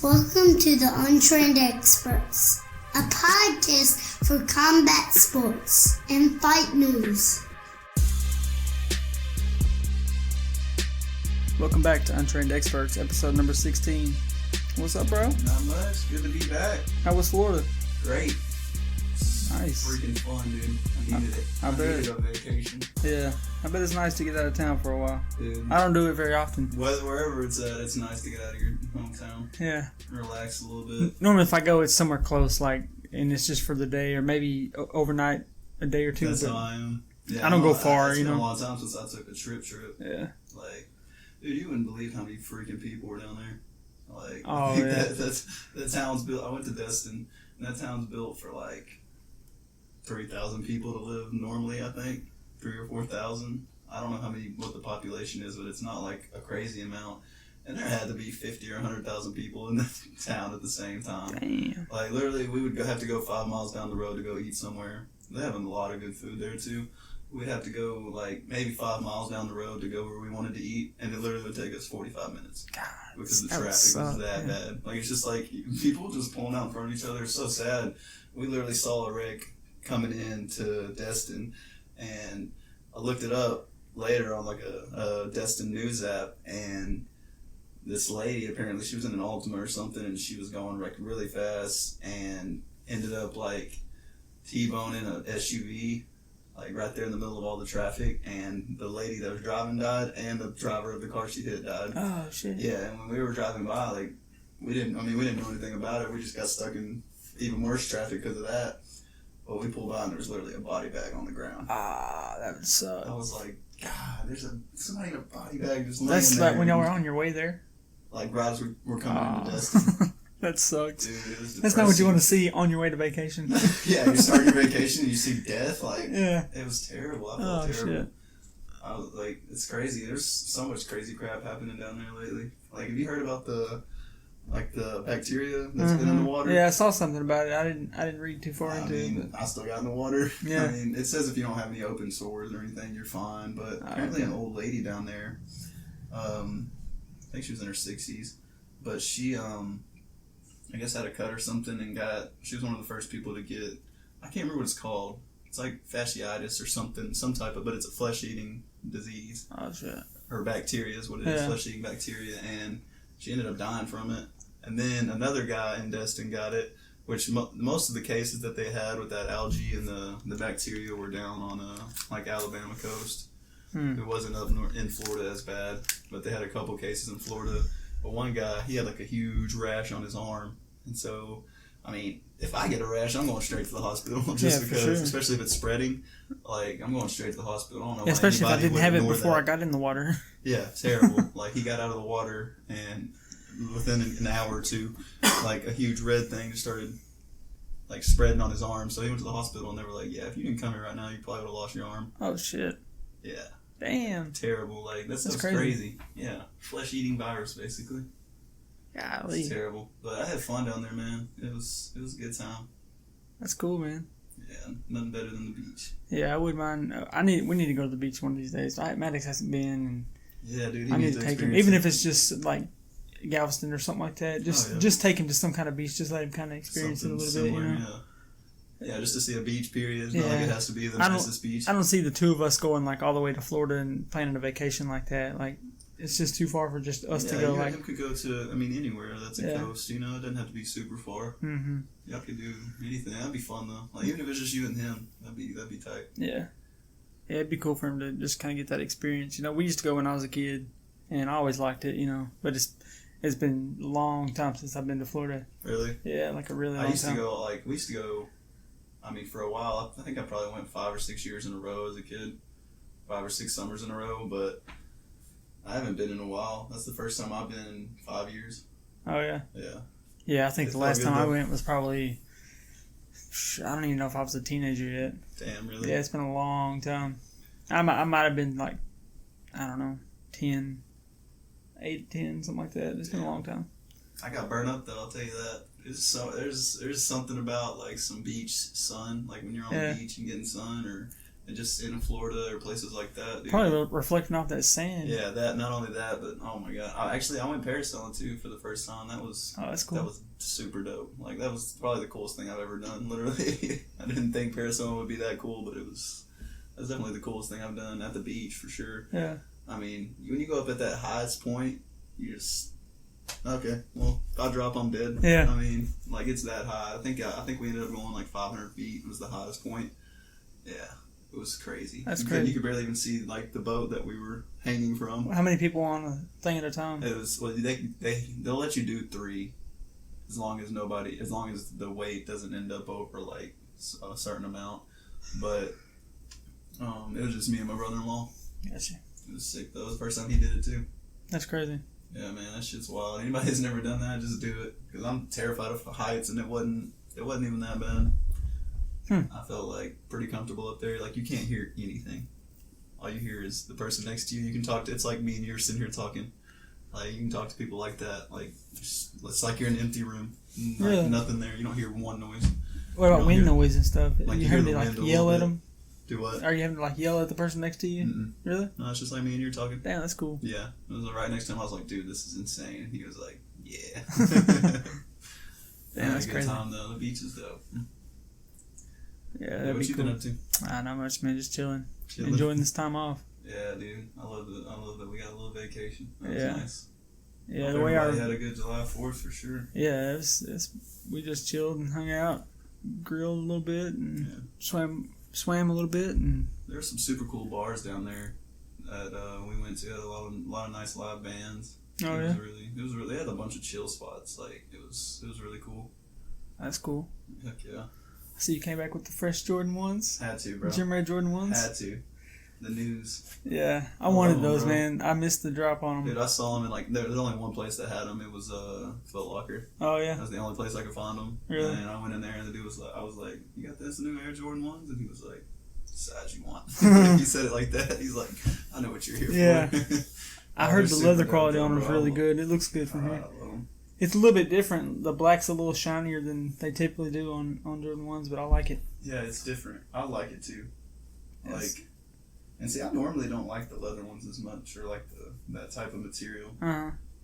Welcome to the Untrained Experts, a podcast for combat sports and fight news. Welcome back to Untrained Experts, episode number 16. What's up, bro? Not much. Good to be back. How was Florida? Great. Nice. Freaking fun, dude. I needed it. I bet. Needed a vacation. Yeah. I bet it's nice to get out of town for a while. Dude. I don't do it very often. Wherever it's at, it's nice to get out of your hometown. Yeah. Relax a little bit. Normally, if I go, it's somewhere close, and it's just for the day or maybe overnight, a day or two. That's how I am. Yeah, I don't go far, It's been a long time since I took a trip. Yeah. Like, dude, you wouldn't believe how many freaking people were down there. Like, oh, yeah. that town's built. I went to Destin, and that town's built for like 3,000 people to live normally. I think 3,000 or 4,000. I don't know what the population is, but it's not like a crazy amount. And there had to be 50 or 100,000 people in the town at the same time. Damn. Like literally, we would have to go 5 miles down the road to go eat somewhere. They have a lot of good food there too. We'd have to go like maybe 5 miles down the road to go where we wanted to eat, and it literally would take us 45 minutes. God, because the traffic was that bad. Like, it's just like people just pulling out in front of each other. It's so sad. We literally saw a wreck coming into Destin, and I looked it up later on like a Destin news app, and this lady, apparently she was in an Altima or something, and she was going like really fast and ended up like T-boning an SUV like right there in the middle of all the traffic, and the lady that was driving died, and the driver of the car she hit died. Oh shit. Yeah, and when we were driving by, like we didn't know anything about it. We just got stuck in even worse traffic because of that. But we pulled by and there was literally a body bag on the ground. Ah, that would suck. I was like, God, there's somebody in a body bag just laying That's there. like when y'all were on your way there? Like right as we're coming into Destin. That sucks. Dude, it was depressing. That's not what you want to see on your way to vacation. Yeah, you start your vacation and you see death. Like, yeah. It was terrible. I felt terrible. Shit. I was like, it's crazy. There's so much crazy crap happening down there lately. Like, have you heard about the bacteria that's been in the water? Yeah, I saw something about it. I didn't read too far into it. I still got in the water. Yeah. I mean, it says if you don't have any open sores or anything, you're fine. But apparently an old lady down there, I think she was in her 60s, but she, I guess had a cut or something and she was one of the first people to get, I can't remember what it's called. It's like fasciitis or something, but it's a flesh-eating disease. Oh, shit. Or bacteria is what it is, flesh-eating bacteria, and she ended up dying from it. And then another guy in Destin got it, which most of the cases that they had with that algae and the bacteria were down on like Alabama coast. It wasn't up in Florida as bad, but they had a couple cases in Florida. But one guy, he had like a huge rash on his arm. And so, I mean, if I get a rash, I'm going straight to the hospital because, especially if it's spreading, like, I'm going straight to the hospital. I don't know why especially if I didn't have it before that. I got in the water. Yeah, terrible. Like, he got out of the water, and within an hour or two, like, a huge red thing just started, like, spreading on his arm. So he went to the hospital, and they were like, yeah, if you didn't come here right now, you probably would have lost your arm. Oh, shit. Yeah. Damn. Terrible. Like, that's crazy. Yeah. Flesh-eating virus, basically. Golly. It's terrible. But I had fun down there, man. It was a good time. That's cool, man. Yeah, nothing better than the beach. Yeah, I wouldn't mind. We need to go to the beach one of these days. Maddox hasn't been, and yeah, dude, I need to take him, even if it's just like Galveston or something like that. Just take him to some kind of beach. Just let him kind of experience something it a little similar, bit. You know? Yeah, just to see a beach. Period. It's not like it has to be the nicest beach. I don't see the two of us going like all the way to Florida and planning a vacation like that. Like, it's just too far for just us to go. Like, him could go to, anywhere that's a coast. You know, it doesn't have to be super far. Mm-hmm. Y'all could do anything. That'd be fun though. Like, even if it's just you and him, that'd be tight. Yeah. Yeah, it'd be cool for him to just kind of get that experience. You know, we used to go when I was a kid, and I always liked it. You know, but it's been a long time since I've been to Florida. Really? Yeah, like a really long time. We used to go. For a while, I think I probably went 5 or 6 years in a row as a kid, 5 or 6 summers in a row, but I haven't been in a while. That's the first time I've been in 5 years. Oh, yeah? Yeah. Yeah, I think the last time I went was probably, I don't even know if I was a teenager yet. Damn, really? Yeah, it's been a long time. I might have been like, I don't know, 8, 10, something like that. It's been a long time. I got burned up though, I'll tell you that. There's something about like some beach sun, like when you're on the beach and getting sun, or and just in Florida or places like that. Dude. Probably reflecting off that sand. Yeah, that not only that, but oh my god! I went parasailing too for the first time. That was that's cool. That was super dope. Like that was probably the coolest thing I've ever done. Literally, I didn't think parasailing would be that cool, but that's definitely the coolest thing I've done at the beach for sure. Yeah. I mean, when you go up at that highest point, you just okay. Well, if I drop, I'm dead. Yeah. I mean, like it's that high. I think we ended up going like 500 feet was the highest point. Yeah. It was crazy. That's crazy. You could barely even see like the boat that we were hanging from. How many people on a thing at a time? It was they'll let you do 3, as long as the weight doesn't end up over like a certain amount. But it was just me and my brother-in-law. Gotcha. It was sick though. It was the first time he did it too. That's crazy. Yeah, man, that shit's wild. Anybody who's never done that, just do it. Because I'm terrified of heights, and it wasn't even that bad. I felt like pretty comfortable up there. Like you can't hear anything. All you hear is the person next to you. You can talk to. It's like me and you're sitting here talking. Like you can talk to people like that. Like it's like you're in an empty room. Like really? Nothing there. You don't hear one noise. What about wind noise and stuff? Like you having to like yell at them? Do what? Are you having to like yell at the person next to you? Mm-mm. Really? No, it's just like me and you're talking. Damn, that's cool. Yeah, it was right next to him. I was like, dude, this is insane. And he was like, yeah. Damn, that's a good crazy. time though. The beach is dope. Yeah, what you cool. been up to? Not much, man. Just chilling. Enjoying this time off. Yeah, dude. I love that we got a little vacation. That was nice. Yeah, Hope the way everybody had a good July 4th for sure. Yeah, we just chilled and hung out, grilled a little bit, and swam a little bit, and there were some super cool bars down there that we went to. Had a lot of nice live bands. Oh, it was really. They had a bunch of chill spots. Like it was really cool. That's cool. Heck yeah. So you came back with the fresh Jordan 1s? Had to, bro. Gym Rat Jordan 1s? Had to. The news. Yeah, I wanted those, bro. man. I missed the drop on them. Dude, I saw them and there was only one place that had them. It was Foot Locker. Oh yeah. That was the only place I could find them. Really? And I went in there and the dude was like, I was like, "You got this new Air Jordan 1s?" And he was like, "Size you want?" He said it like that. He's like, "I know what you're here for." I heard the leather quality on them is bro. really good. It looks good from here. I love them. It's a little bit different. The black's a little shinier than they typically do on Jordan 1s, but I like it. Yeah, it's different. I like it too. Yes. Like, and see, I normally don't like the leather ones as much, or like that type of material.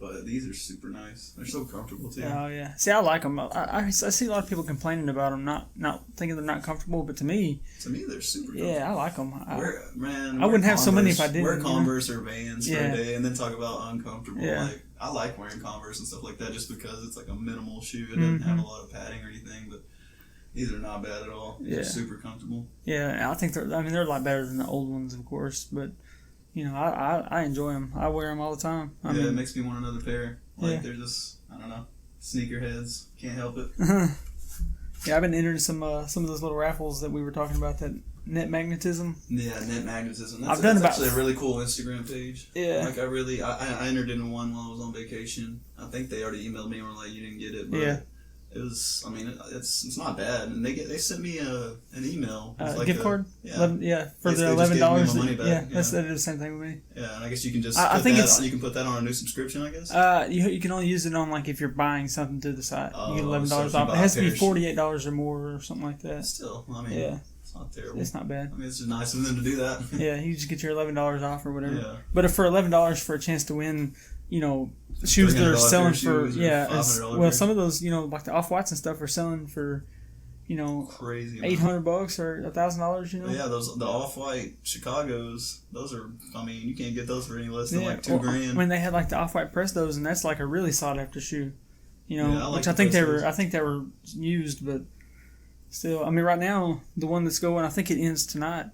But these are super nice. They're so comfortable too. Oh yeah. See, I like them. I see a lot of people complaining about them, not thinking they're not comfortable. But to me, they're super comfortable. Yeah, I like them. I wouldn't have so many if I didn't. Wear Converse or Vans for a day, and then talk about uncomfortable. Yeah. Like I like wearing Converse and stuff like that, just because it's like a minimal shoe. It doesn't have a lot of padding or anything, but these are not bad at all. They're super comfortable. Yeah, I think they're a lot better than the old ones, of course, but. You know, I enjoy them. I wear them all the time. I mean, it makes me want another pair. Like, they're just, I don't know, sneakerheads. Can't help it. Yeah, I've been entering some of those little raffles that we were talking about, that Net Magnetism. Yeah, Net Magnetism. I've done about actually a really cool Instagram page. Yeah. Like, I entered into one while I was on vacation. I think they already emailed me and were like, you didn't get it. But it was, I mean, it's not bad. And they sent me an email. Like gift card? Yeah. For the $11. Yeah, they did the same thing with me. Yeah, and I guess you can just you can put that on a new subscription, I guess? You can only use it on, like, if you're buying something through the site. You get $11 so off. It has to be $48 or more or something like that. Still, I mean, it's not terrible. It's not bad. I mean, it's just nice of them to do that. Yeah, you just get your $11 off or whatever. Yeah. But if for $11 for a chance to win, you know, shoes that are selling for some of those, you know, like the Off-Whites and stuff are selling for, you know, crazy $800 or $1,000, you know. Yeah, the Off-White Chicago's, those are, I mean, you can't get those for any less than like $2,000. When they had like the Off-White Prestos, and that's like a really sought after shoe, you know, like which I think they were used, but still, I mean, right now the one that's going, I think it ends tonight,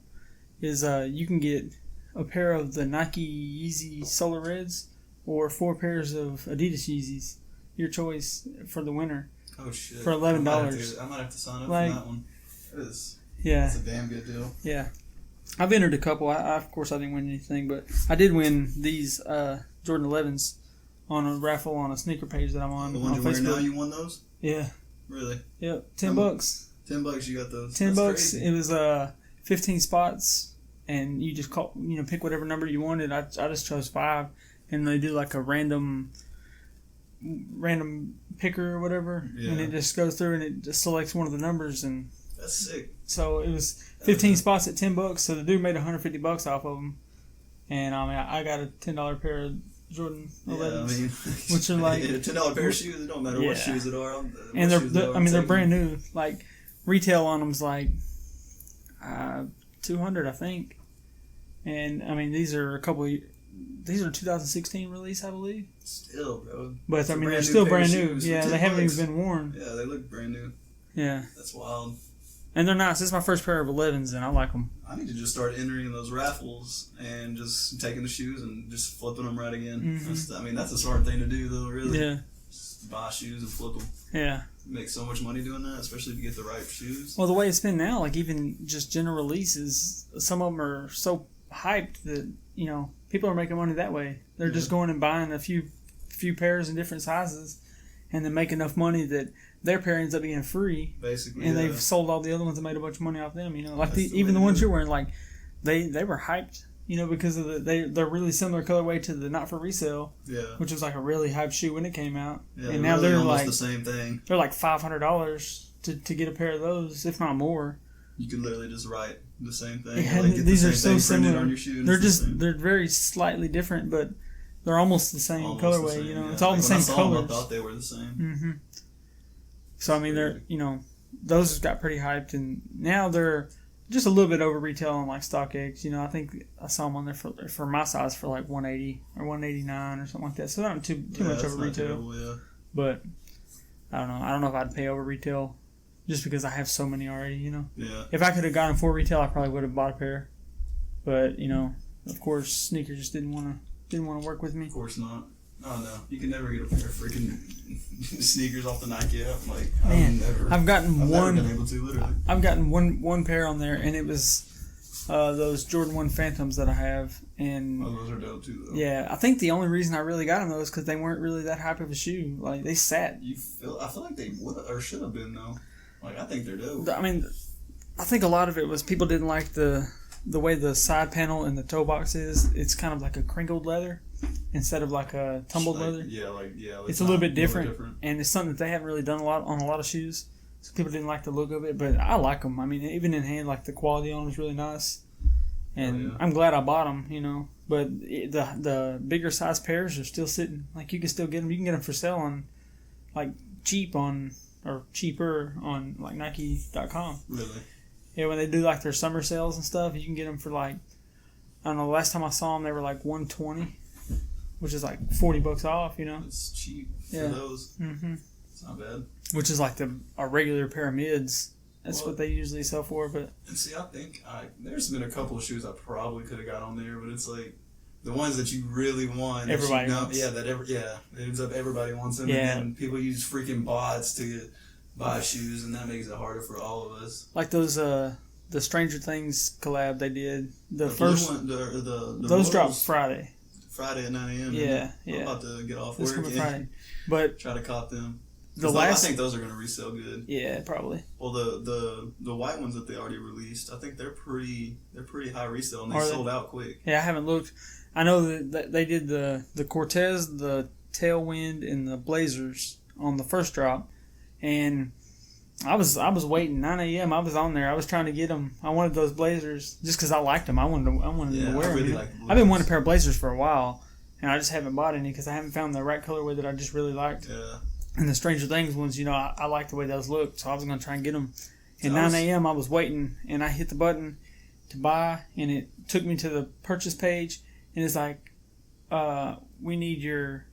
is you can get a pair of the Nike Yeezy Solar Reds. Or 4 pairs of Adidas Yeezys, your choice for the winter. Oh shit! For $11. I might have to sign up for that one. It's a damn good deal. Yeah, I've entered a couple. Of course I didn't win anything, but I did win these Jordan 11s on a raffle on a sneaker page that I'm on. The ones you're wearing now, you won those? Yeah. Really? Yep. $10. $10 you got those. $10. Crazy. It was 15 spots, and you just pick whatever number you wanted. I just chose 5. And they do like a random picker or whatever, and it just goes through and it just selects one of the numbers, and That's sick. So it was 15 spots at $10. So the dude made $150 off of them. And I mean, I got a $10 pair of Jordan 11s, Yeah, I mean, which are like a $10 pair of shoes. It don't matter what shoes it are. And they're brand new. Like retail on them's like $200, I think. And I mean, these are 2016 release, I believe. Still, bro. But I mean, they're still brand new. Yeah, they haven't even been worn. Yeah, they look brand new. Yeah, that's wild. And they're nice. This is my first pair of 11s, and I like them. I need to just start entering those raffles and just taking the shoes and just flipping them right again. Mm-hmm. That's a smart thing to do, though, really. Yeah. Just buy shoes and flip them. Yeah. You make so much money doing that, especially if you get the right shoes. Well, the way it's been now, like even just general releases, some of them are so hyped that, you know, people are making money that way. They're just going and buying a few pairs in different sizes and then make enough money that their pair ends up being free. Basically, and they've sold all the other ones and made a bunch of money off them. You know, like even the ones you're wearing, like they were hyped, you know, because of they're really similar colorway to the Not For Resale, which was like a really hyped shoe when it came out. Yeah, and now really they're almost like the same thing. They're like $500 to get a pair of those, if not more. You could literally just write the same thing. Yeah, like, get these the are same so thing similar. on your shoe They're very slightly different, but they're almost the same colorway. You know, it's all like the same colors. I thought they were the same. Mm-hmm. So I mean, they're those got pretty hyped, and now they're just a little bit over retail on like StockX. You know, I think I saw them on there for my size for like 180 or 189 or something like that. So they're not too much over retail. Terrible, but I don't know. I don't know if I'd pay over retail just because I have so many already. You know. Yeah. If I could have gotten for retail, I probably would have bought a pair. But you know, of course, sneakers just didn't want to work with me. Of course not. Oh no, you can never get a pair of freaking sneakers off the Nike app. Like, man, I've gotten never been able to, literally. I've gotten one pair on there, and it was those Jordan 1 Phantoms that I have, and those are dope too, though. Yeah, I think the only reason I really got them though is because they weren't really that hype of a shoe. Like they sat. I feel like they would or should have been though. Like I think they're dope. I mean, I think a lot of it was people didn't like the way the side panel and the toe box is. It's kind of like a crinkled leather instead of like a tumbled leather. Yeah. It's a little bit different, and it's something that they haven't really done a lot on a lot of shoes. So people didn't like the look of it, but I like them. I mean, even in hand, like the quality on them is really nice, and I'm glad I bought them. You know, but the bigger size pairs are still sitting. Like you can still get them. You can get them for sale on like cheaper on like Nike.com. Really? Yeah, when they do like their summer sales and stuff, you can get them for like, I don't know. Last time I saw them, they were like $120, which is like $40 off. You know, it's cheap for those. Mm-hmm. It's not bad. Which is like a regular pair of mids. That's what they usually sell for. But and see, I think there's been a couple of shoes I probably could have got on there, but it's like the ones that you really want. Everybody wants. It ends up everybody wants them, and people use freaking bots to buy shoes, and that makes it harder for all of us. Like those the Stranger Things collab they did. The first one, the those dropped Friday. Friday at 9 a.m. Yeah. I'm about to get off this work and Friday. But try to cop them. I think those are going to resell good. Yeah, probably. Well, the white ones that they already released, I think they're pretty high resale, and they sold out quick. Yeah, I haven't looked. I know that they did the Cortez, the Tailwind, and the Blazers on the first drop, and I was waiting 9 a.m. I was on there. I was trying to get them. I wanted those Blazers just because I liked them. I wanted to wear them. Really I've been wanting a pair of Blazers for a while, and I just haven't bought any because I haven't found the right colorway that I just really liked. Yeah. And the Stranger Things ones, you know, I like the way those look, so I was going to try and get them. At 9 a.m. I was waiting, and I hit the button to buy, and it took me to the purchase page, and it's like, we need your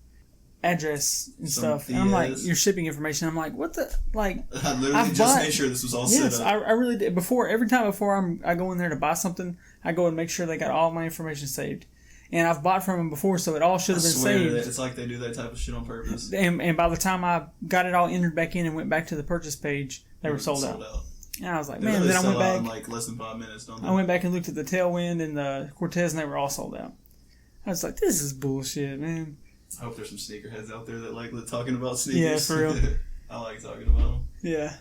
address and stuff. And I'm like, your shipping information. I'm like, what the, like, I literally just made sure this was all set up. Yes, I really did. Every time before I go in there to buy something, I go and make sure they got all my information saved. And I've bought from them before, so it all should have been saved. It's like they do that type of shit on purpose. And by the time I got it all entered back in and went back to the purchase page, they were sold out. And I was like, man. Then I went back. In like less than 5 minutes, don't they? I went back and looked at the Tailwind and the Cortez, and they were all sold out. I was like, this is bullshit, man. I hope there's some sneakerheads out there that like talking about sneakers. Yeah, for real. I like talking about them. Yeah.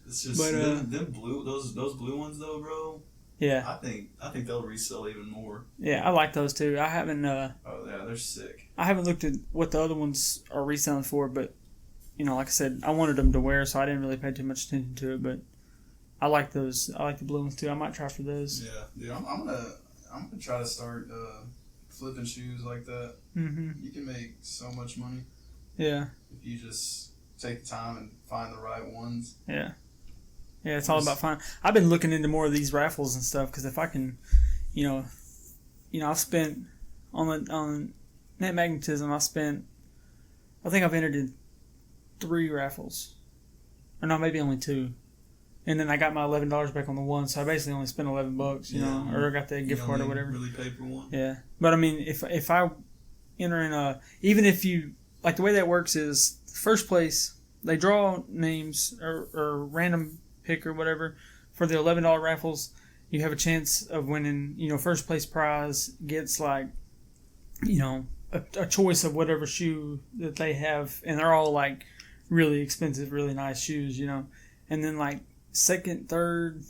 It's just them blue, those blue ones though, bro. Yeah. I think they'll resell even more. Yeah, I like those too. I haven't. Oh yeah, they're sick. I haven't looked at what the other ones are reselling for, but you know, like I said, I wanted them to wear, so I didn't really pay too much attention to it. But I like those. I like the blue ones too. I might try for those. Yeah, dude, I'm gonna try to start flipping shoes like that. Mm-hmm. You can make so much money. Yeah. If you just take the time and find the right ones. Yeah. Yeah, it's all about finding. I've been looking into more of these raffles and stuff because if I can, I've spent on Net Magnetism. I think I've entered in 3 raffles, or no, maybe only 2. And then I got my $11 back on the one, so I basically only spent $11, or I got the gift card or whatever. Really pay for one. Yeah, but I mean, if I enter in even if you like the way that works is first place they draw names or random pick or whatever for the $11 raffles. You have a chance of winning. First place prize gets like, a choice of whatever shoe that they have, and they're all like really expensive, really nice shoes, and then like second, third,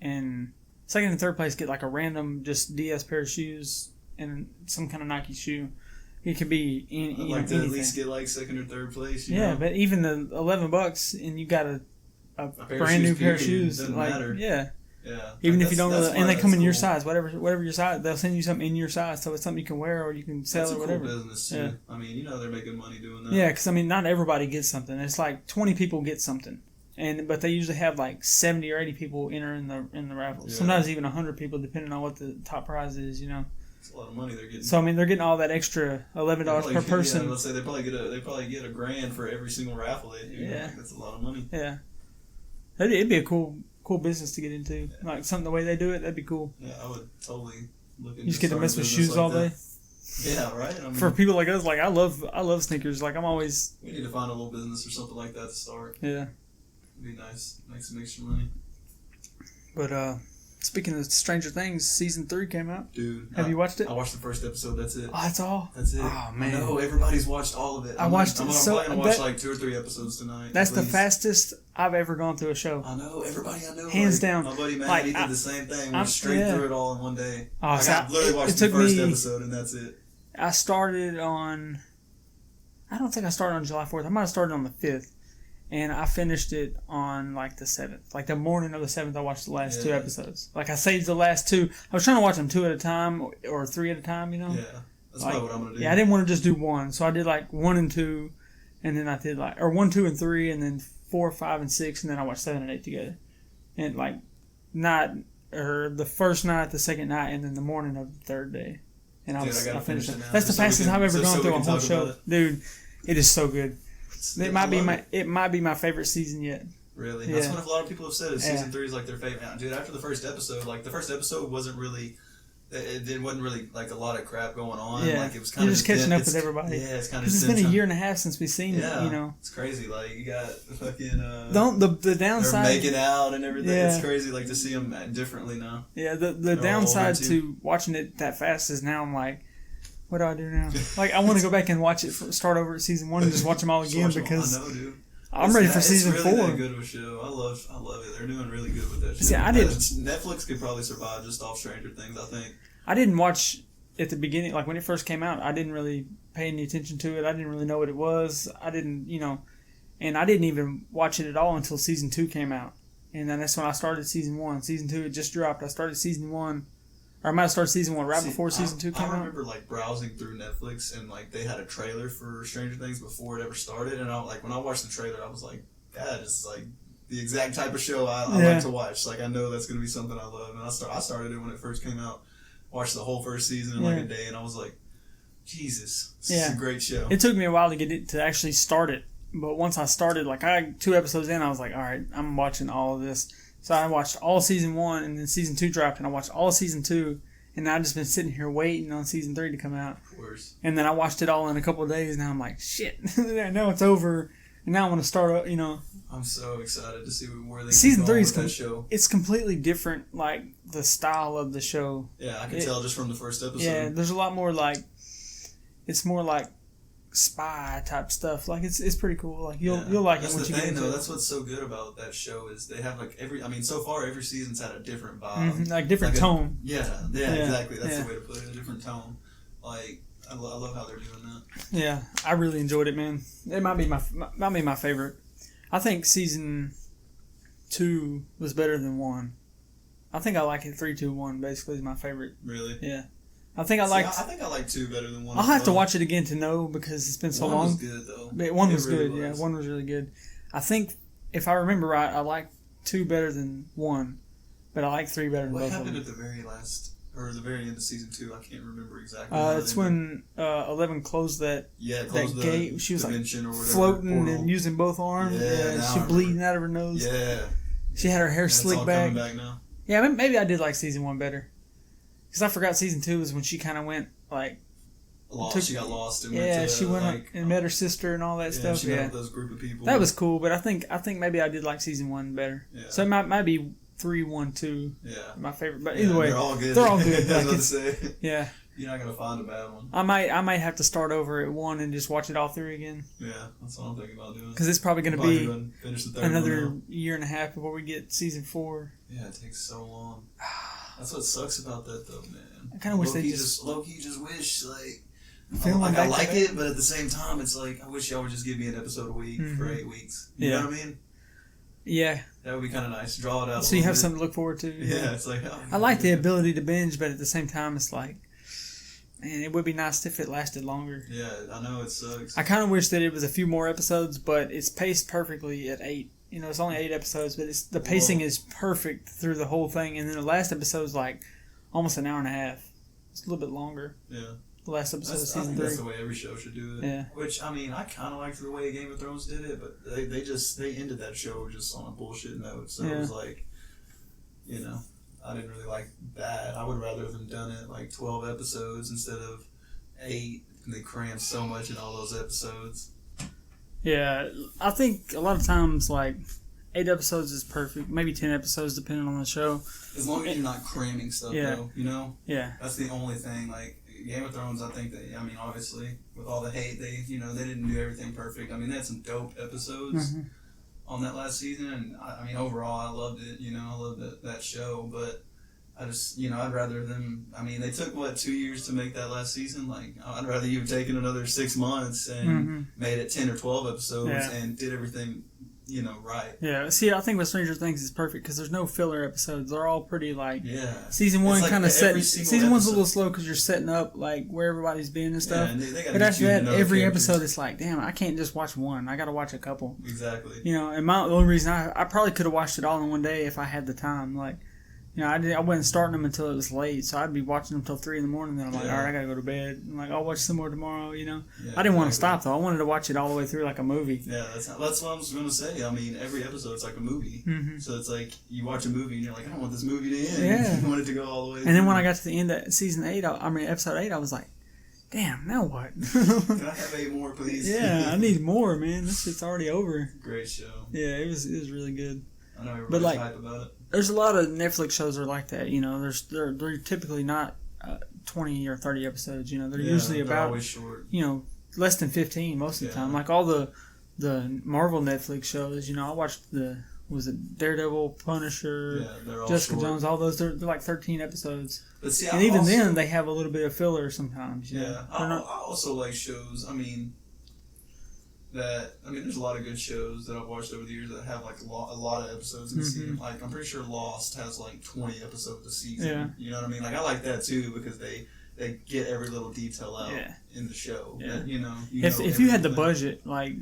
and third place get like a random just DS pair of shoes and some kind of Nike shoe. It could be I'd like to at least get like second or third place. Yeah, but even the $11 and you got a brand new pair of shoes. Doesn't like, matter. Yeah. Yeah. Even if you don't really, and they come in your size, whatever your size, they'll send you something in your size, so it's something you can wear or you can sell or whatever. That's a cool business too. Yeah. I mean, they're making money doing that. Yeah, because I mean, not everybody gets something. It's like 20 people get something, but they usually have like 70 or 80 people enter in the raffle. Yeah. Sometimes even 100 people, depending on what the top prize is. It's a lot of money they're getting. So I mean, they're getting all that extra $11 per person. Yeah, let's say they probably get a $1,000 for every single raffle they do. Yeah, that's a lot of money. Yeah, it'd be a cool business to get into. Yeah. Like something the way they do it, that'd be cool. Yeah, I would totally look into. You just get to mess with shoes like all day. Yeah, right. I mean, for people like us, like I love sneakers. Like I'm always. We need to find a little business or something like that to start. Yeah, it'd be nice. Make some extra money. But speaking of Stranger Things, season 3 came out. Dude, have you watched it? I watched the first episode. That's it. Oh, that's all. That's it. Oh man, no, everybody's watched all of it. I'm probably gonna watch like 2 or 3 episodes tonight. That's the fastest I've ever gone through a show. I know everybody. I know, hands down. My buddy Matt, he did the same thing. Went straight through it all in one day. Oh, I literally watched the first episode and that's it. I started on. I don't think I started on July 4th. I might have started on the 5th. And I finished it on like the 7th. Like the morning of the 7th, I watched the last 2 episodes. Like I saved the last 2. I was trying to watch them 2 at a time or 3 at a time, Yeah, that's probably what I'm going to do. Yeah, I didn't want to just do 1. So I did like 1 and 2. And then I did or 1, 2, and 3. And then 4, 5, and 6. And then I watched 7 and 8 together. And like the first night, the second night, and then the morning of the third day. And I finished it. That's the fastest I've ever gone through a whole show. Dude, it is so good. It might be my favorite season yet. Really? That's what a lot of people have said. Is season 3 is like their favorite. Dude, after the first episode, wasn't really. It wasn't really like a lot of crap going on. Yeah. Like it was kind You're just catching up with everybody. Yeah, it's kind of. Because it's been a year and a half since we've seen it. It's crazy. Like you got fucking. The downside. They're making out and everything. Yeah. It's crazy. Like to see them differently now. Yeah, the downside to watching it that fast is now I'm like. What do I do now? Like, I want to go back and watch it, start over at season 1 and just watch them all again because I know, dude. I'm ready for season 4. It's really that good of a show. I love it. They're doing really good with that show. See, Netflix could probably survive just off Stranger Things, I think. I didn't watch at the beginning, like when it first came out, I didn't really pay any attention to it. I didn't really know what it was. I didn't, and I didn't even watch it at all until season 2 came out. And then that's when I started season 1. Season 2 had just dropped. I started season 1. Or I might have started season 1 before season 2 came out. I remember like browsing through Netflix and like they had a trailer for Stranger Things before it ever started, and when I watched the trailer, I was like, "That is like the exact type of show I like to watch." Like I know that's gonna be something I love, and I started it when it first came out. Watched the whole first season in like a day, and I was like, "Jesus, this is a great show." It took me a while to get it to actually start it, but once I started, like 2 episodes in, I was like, "All right, I'm watching all of this." So I watched all season 1, and then season 2 dropped, and I watched all season 2, and I've just been sitting here waiting on season 3 to come out. Of course. And then I watched it all in a couple of days, and now I'm like, shit, now it's over, and now I want to start, I'm so excited to see where they season go 3 with that show. It's completely different, like the style of the show. Yeah, I can tell just from the first episode. Yeah, there's a lot more it's more like spy type stuff. Like it's pretty cool. Like you'll like it once you get into it. That's what's so good about that show is they have like so far every season's had a different vibe, like different tone. Yeah, exactly. That's the way to put it. A different tone. Like I love how they're doing that. Yeah, I really enjoyed it, man. It might be my favorite. I think season 2 was better than 1. I think I like it 3, 2, 1. Basically, is my favorite. Really? Yeah. I think I liked. I think I like 2 better than 1. I'll have to watch it again to know because it's been so 1 long. was good though. But 1 was really good. was. Yeah, 1 was really good. I think if I remember right, I like 2 better than 1, but I like 3 better than What both happened of at them. the very last, or the very end of season 2? I can't remember exactly. It's when 11 closed that closed the gate. She was like dimension or whatever, floating portal. and using both arms. Yeah, Yeah, now she I remember. bleeding out of her nose. Yeah, She had her hair that's slicked all back. coming back now. Yeah, maybe I did like season 1 better. Because I forgot season 2 was when she kind of went like. She got lost and Yeah, went to, she went like, and met her sister and all that stuff. She met Yeah, with those group of people. that was cool. But I think maybe I did like season 1 better. Yeah. So it might be 3, 1, 2. Yeah. My favorite. But either way, they're all good. they're all good. I was Like, about to say. yeah. You're not gonna find a bad one. I might have to start over at 1 and just watch it all through again. Yeah, that's what I'm thinking about doing. Because it's probably going to Probably be even finish the third another one now. year and a half before we get season 4. Yeah, it takes so long. That's what sucks about that, though, man. I kind of wish they Low-key just wish, like... Film I back like to it, but at the same time, it's like, I wish y'all would just give me an episode a week for 8 weeks. You know what I mean? Yeah. That would be kind of nice. Draw it out So you have bit. something to look forward to. Yeah, it's like... Oh, I like the ability to binge, but at the same time, it's like, man, it would be nice if it lasted longer. Yeah, I know, it sucks. I kind of wish that it was a few more episodes, but it's paced perfectly at 8. You know, it's only 8 episodes, but the pacing is perfect through the whole thing. And then the last episode is like almost an hour and a half. It's a little bit longer. Yeah. The last episode of I season think 3. that's the way every show should do it. Yeah. Which, I mean, I kind of liked the way Game of Thrones did it, but they ended that show just on a bullshit note. So it was like, you know, I didn't really like that. I would rather have them done it like 12 episodes instead of 8, and they crammed so much in all those episodes. Yeah, I think a lot of times, like, 8 episodes is perfect. Maybe 10 episodes, depending on the show. As long as you're not cramming stuff, though, you know? Yeah. That's the only thing. Like, Game of Thrones, I think that, I mean, obviously, with all the hate, they didn't do everything perfect. I mean, they had some dope episodes on that last season, and I mean, overall, I loved it. You know, I loved that show, but I just, you know, I'd rather them. I mean, they took 2 years to make that last season. Like, I'd rather you have taken another 6 months and made it 10 or 12 episodes and did everything, you know, right. Yeah. See, I think with Stranger Things is perfect because there's no filler episodes. They're all pretty like. Yeah. Season 1 like kind of set. Season 1's a episode. little slow because you're setting up like where everybody's been and stuff. Yeah, and they but after that, every episode it's like, damn, I can't just watch one. I got to watch a couple. Exactly. You know, and the only reason I probably could have watched it all in one day if I had the time. Like, you know, I wasn't starting them until it was late, so I'd be watching them until 3 in the morning. Then I'm like, all right, I gotta go to bed. I'm like, I'll watch some more tomorrow. You know, I didn't want to stop though. I wanted to watch it all the way through like a movie. Yeah, that's what I was gonna say. I mean, every episode's like a movie, so it's like you watch a movie and you're like, I don't want this movie to end. Yeah. You want it to go all the way. And then when I got to the end of season 8, episode 8, I was like, damn, now what? Can I have 8 more, please? Yeah, I need more, man. This shit's already over. Great show. Yeah, it was really good. I know everybody's like, hype about it. There's a lot of Netflix shows that are like that. You know, they're typically not 20 or 30 episodes. You know, they're usually about always short. You know, less than 15 most of the time. Like all the Marvel Netflix shows. You know, I watched was it Daredevil, Punisher, Jessica Jones, all those. They're like 13 episodes. But see, and even then, they have a little bit of filler sometimes. You know? I also like shows. I mean, there's a lot of good shows that I've watched over the years that have like a lot of episodes in the season. Like I'm pretty sure Lost has like 20 episodes a season. Yeah. You know what I mean? Like I like that too because they get every little detail out in the show. Yeah. That, you know, if you had the budget, like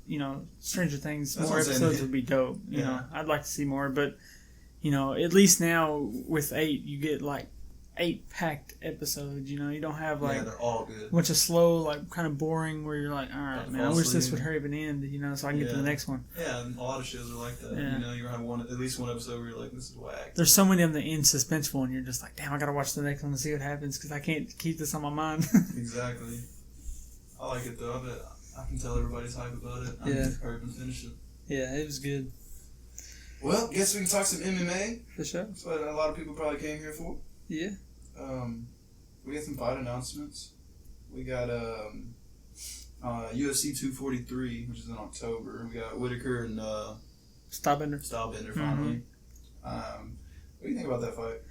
you know, Stranger Things, That's more episodes would be dope. You know, I'd like to see more, but you know, at least now with 8, you get like 8 packed episodes. You know, you don't have like they're all good. a bunch of slow, like kind of boring, where you're like, all right, man, I wish this would hurry up and end. You know, so I can get to the next one. Yeah, and a lot of shows are like that. Yeah. You know, you have at least one episode where you're like, this is whack. There's so many of them that end suspenseful, and you're just like, damn, I gotta watch the next one to see what happens because I can't keep this on my mind. Exactly. I like it though. I can tell everybody's hype about it. I'm just hurry up and finish it. Yeah, it was good. Well, guess we can talk some MMA. For sure. That's what a lot of people probably came here for. Yeah. We got some fight announcements. We got UFC 243, which is in October. We got Whitaker and Stylebender finally. What do you think about that fight?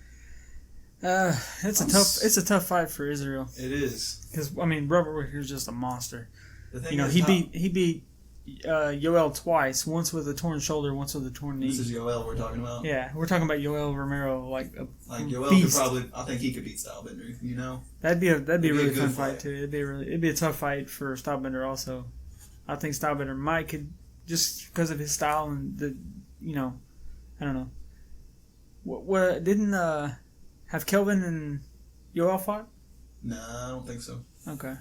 It's a tough fight for Israel. It is Because I mean, Robert Whitaker's just a monster. The thing You know, is, he beat Yoel twice. Once with a torn shoulder, once with a torn knee. This is Yoel we're talking about. Yeah, we're talking about Yoel Romero, like Yoel beast. could probably. I think he could beat Stylebender. You know. That'd be a really good fun fight too. It'd be a tough fight for Stylebender also. I think Stylebender might could just because of his style and I don't know. What didn't have Kelvin and Yoel fought? No, I don't think so. Okay.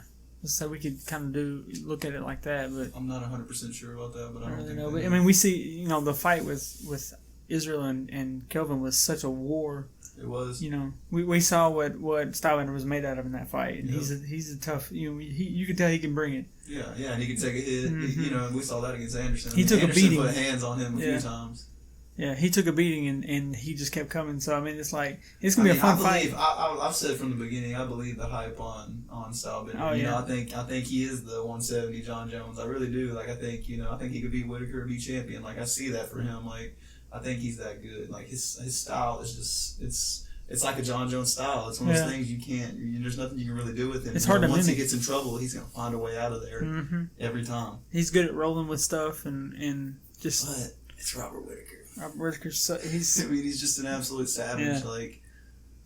So we could kind of look at it like that, but I'm not 100% sure about that, but I don't really think know. they But, I mean, we see, the fight with Israel and Kelvin was such a war. It was. We saw what Stylebender was made out of in that fight. And Yep. he's a tough. You could tell he can bring it. Yeah, and he can take a hit. Mm-hmm. And we saw that against Anderson. He took a Anderson beating. Put hands on him a few times. Yeah, he took a beating and he just kept coming. So I mean, it's like it's gonna be a fun fight. I've said from the beginning, I believe the hype on Stylebender. Oh, yeah. I think he is the 170 John Jones. I really do. Like I think he could beat Whitaker, be champion. Like I see that for him. Like I think he's that good. Like his style is just it's like a John Jones style. It's one of those things you can't. There's nothing you can really do with him. It's hard to once mimic. he gets in trouble, he's gonna find a way out of there every time. He's good at rolling with stuff and just. But it's Robert Whitaker. Robert Whitaker's he's just an absolute savage. Yeah. Like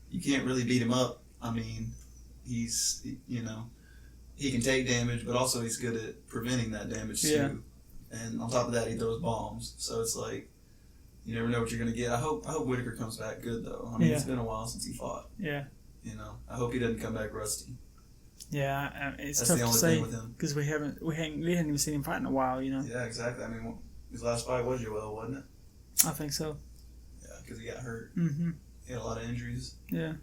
you can't really beat him up. I mean, he's he can take damage, but also he's good at preventing that damage too. And on top of that, he throws bombs. So it's like you never know what you're gonna get. I hope Whitaker comes back good though. I mean, it's been a while since he fought. Yeah. I hope he doesn't come back rusty. Yeah, it's That's tough the to only say thing with him. because we hadn't even seen him fight in a while. Yeah, exactly. I mean, his last fight was Joel, wasn't it? I think so. Yeah, because he got hurt. Mm-hmm. He had a lot of injuries. Yeah.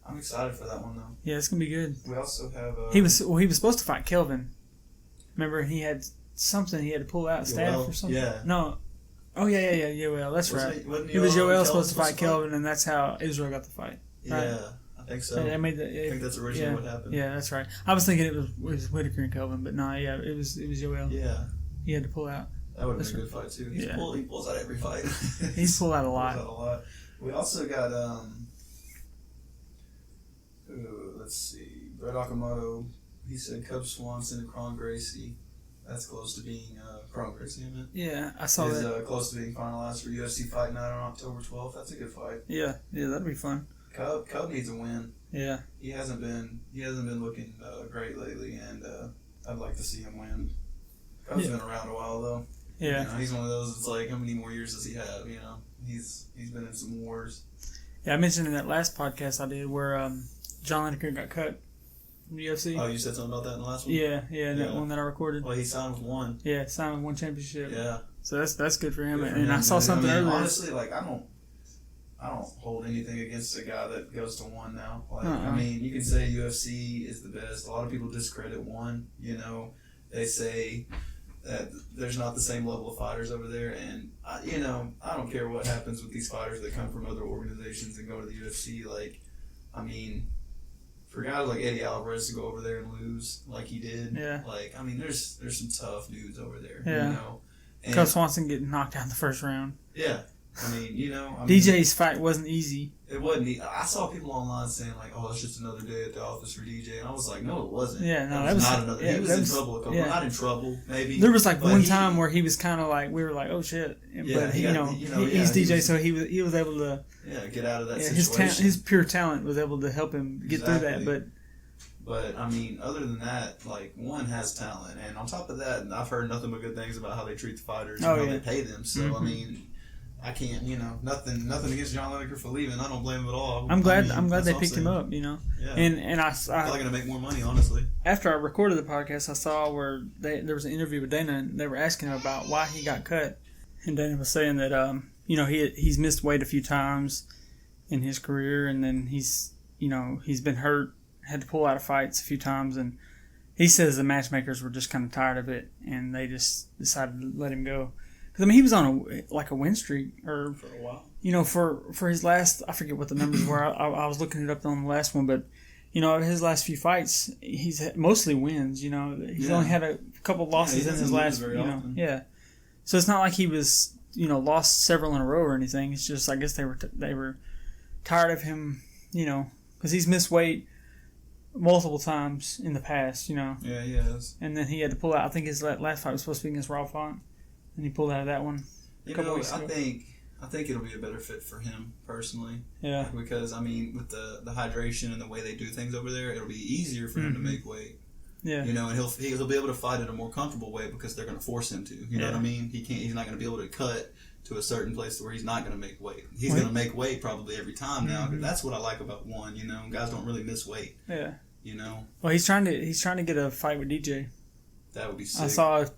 I'm excited for that one though. Yeah, it's gonna be good. We also have. He was supposed to fight Kelvin. Remember, he had something he had to pull out staff or something. Yeah. No. Oh yeah. Yoel. That's right. Wasn't It was Yoel Kelvin supposed to fight Kelvin, and that's how Israel got the fight. Right? Yeah, I think so. I think that's originally what happened. Yeah, that's right. I was thinking it was Whitaker and Kelvin, but no, yeah, it was Yoel. Yeah. He had to pull out. That would have been a good fight too. He pulls out every fight. He's pulled out a lot. We also got let's see, Brett Okamoto. He said Cub Swanson and Kron Gracie. That's close to being Kron Gracie, isn't it? Yeah, I saw that. Close to being finalized for UFC Fight Night on October 12th. That's a good fight. Yeah, that'd be fun. Cub needs a win. Yeah. He hasn't been looking great lately, and I'd like to see him win. Cub's been around a while though. Yeah. He's one of those. It's like, how many more years does he have? He's been in some wars. Yeah, I mentioned in that last podcast I did where John Lineker got cut from the UFC. Oh, you said something about that in the last one? Yeah, that one that I recorded. Well, he signed with one. Yeah, signed with one championship. Yeah. So that's good for him. Good for and him, I saw something earlier. Honestly, like I don't hold anything against a guy that goes to one now. Like I mean, you can say UFC is the best. A lot of people discredit one. They say that there's not the same level of fighters over there, and I don't care what happens with these fighters that come from other organizations and go to the UFC. Like, I mean, for guys like Eddie Alvarez to go over there and lose like he did, like I mean, there's some tough dudes over there. Yeah. And Cub Swanson getting knocked out in the first round. Yeah. I mean, DJ's fight wasn't easy. It wasn't. I saw people online saying like, "Oh, it's just another day at the office for DJ," and I was like, "No, it wasn't. Yeah, no, that was not another. he was in trouble. A couple, not in trouble, maybe. There was like one time where he was kind of like, we were like, "Oh shit!" But he's DJ, so he was able to get out of that situation. His pure talent was able to help him get through that. But I mean, other than that, like one has talent, and on top of that, I've heard nothing but good things about how they treat the fighters and how they pay them. So I mean. I can't, nothing against John Lineker for leaving. I don't blame him at all. I'm glad they picked him up, Yeah. And I probably gonna make more money, honestly. After I recorded the podcast, I saw where there was an interview with Dana, and they were asking him about why he got cut, and Dana was saying that he's missed weight a few times in his career, and then he's been hurt, had to pull out of fights a few times, and he says the matchmakers were just kind of tired of it, and they just decided to let him go. I mean, he was on a win streak, or for a while. For his last, I forget what the numbers were. I was looking it up on the last one, but his last few fights, he's had mostly wins. He's only had a couple losses in his last. Yeah. So it's not like he was lost several in a row or anything. It's just I guess they were tired of him. Because he's missed weight multiple times in the past, you know. Yeah, he has. And then he had to pull out. I think his last fight was supposed to be against Rob Font, and he pulled out of that one. You know, I think it'll be a better fit for him personally. Yeah. Because I mean, with the hydration and the way they do things over there, it'll be easier for him to make weight. Yeah. You know, and he'll be able to fight at a more comfortable weight because they're going to force him to. You know what I mean? He's not going to be able to cut to a certain place where he's not going to make weight. He's going to make weight probably every time now. That's what I like about one. You know, guys don't really miss weight. Yeah. You know. Well, he's trying to get a fight with DJ. That would be sick. I saw a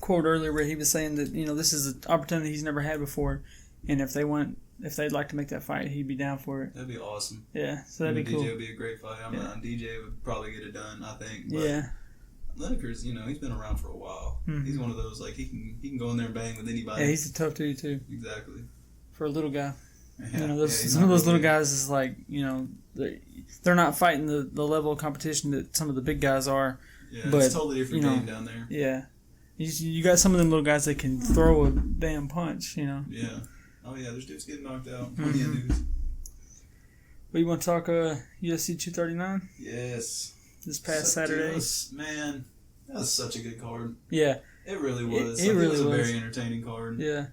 quote earlier where he was saying that, you know, this is an opportunity he's never had before, and if they'd like to make that fight, he'd be down for it. That'd be awesome. Yeah, so that'd be cool. DJ would be a great fight. DJ would probably get it done, I think. But yeah. Lineker's, you know, he's been around for a while. Mm-hmm. He's one of those, like, he can go in there and bang with anybody. Yeah, he's a tough dude, too. Exactly. For a little guy. Yeah, you know, some of those little guys is like, you know, they're not fighting the level of competition that some of the big guys are. Yeah, but, it's a totally different game down there. Yeah. You got some of them little guys that can throw a damn punch, you know. Yeah. Oh, yeah, there's dudes getting knocked out. Plenty of dudes. Well, you want to talk UFC 239? Yes. This past Saturday. Man, that was such a good card. Yeah. It really was. It really was a very entertaining card. Yeah.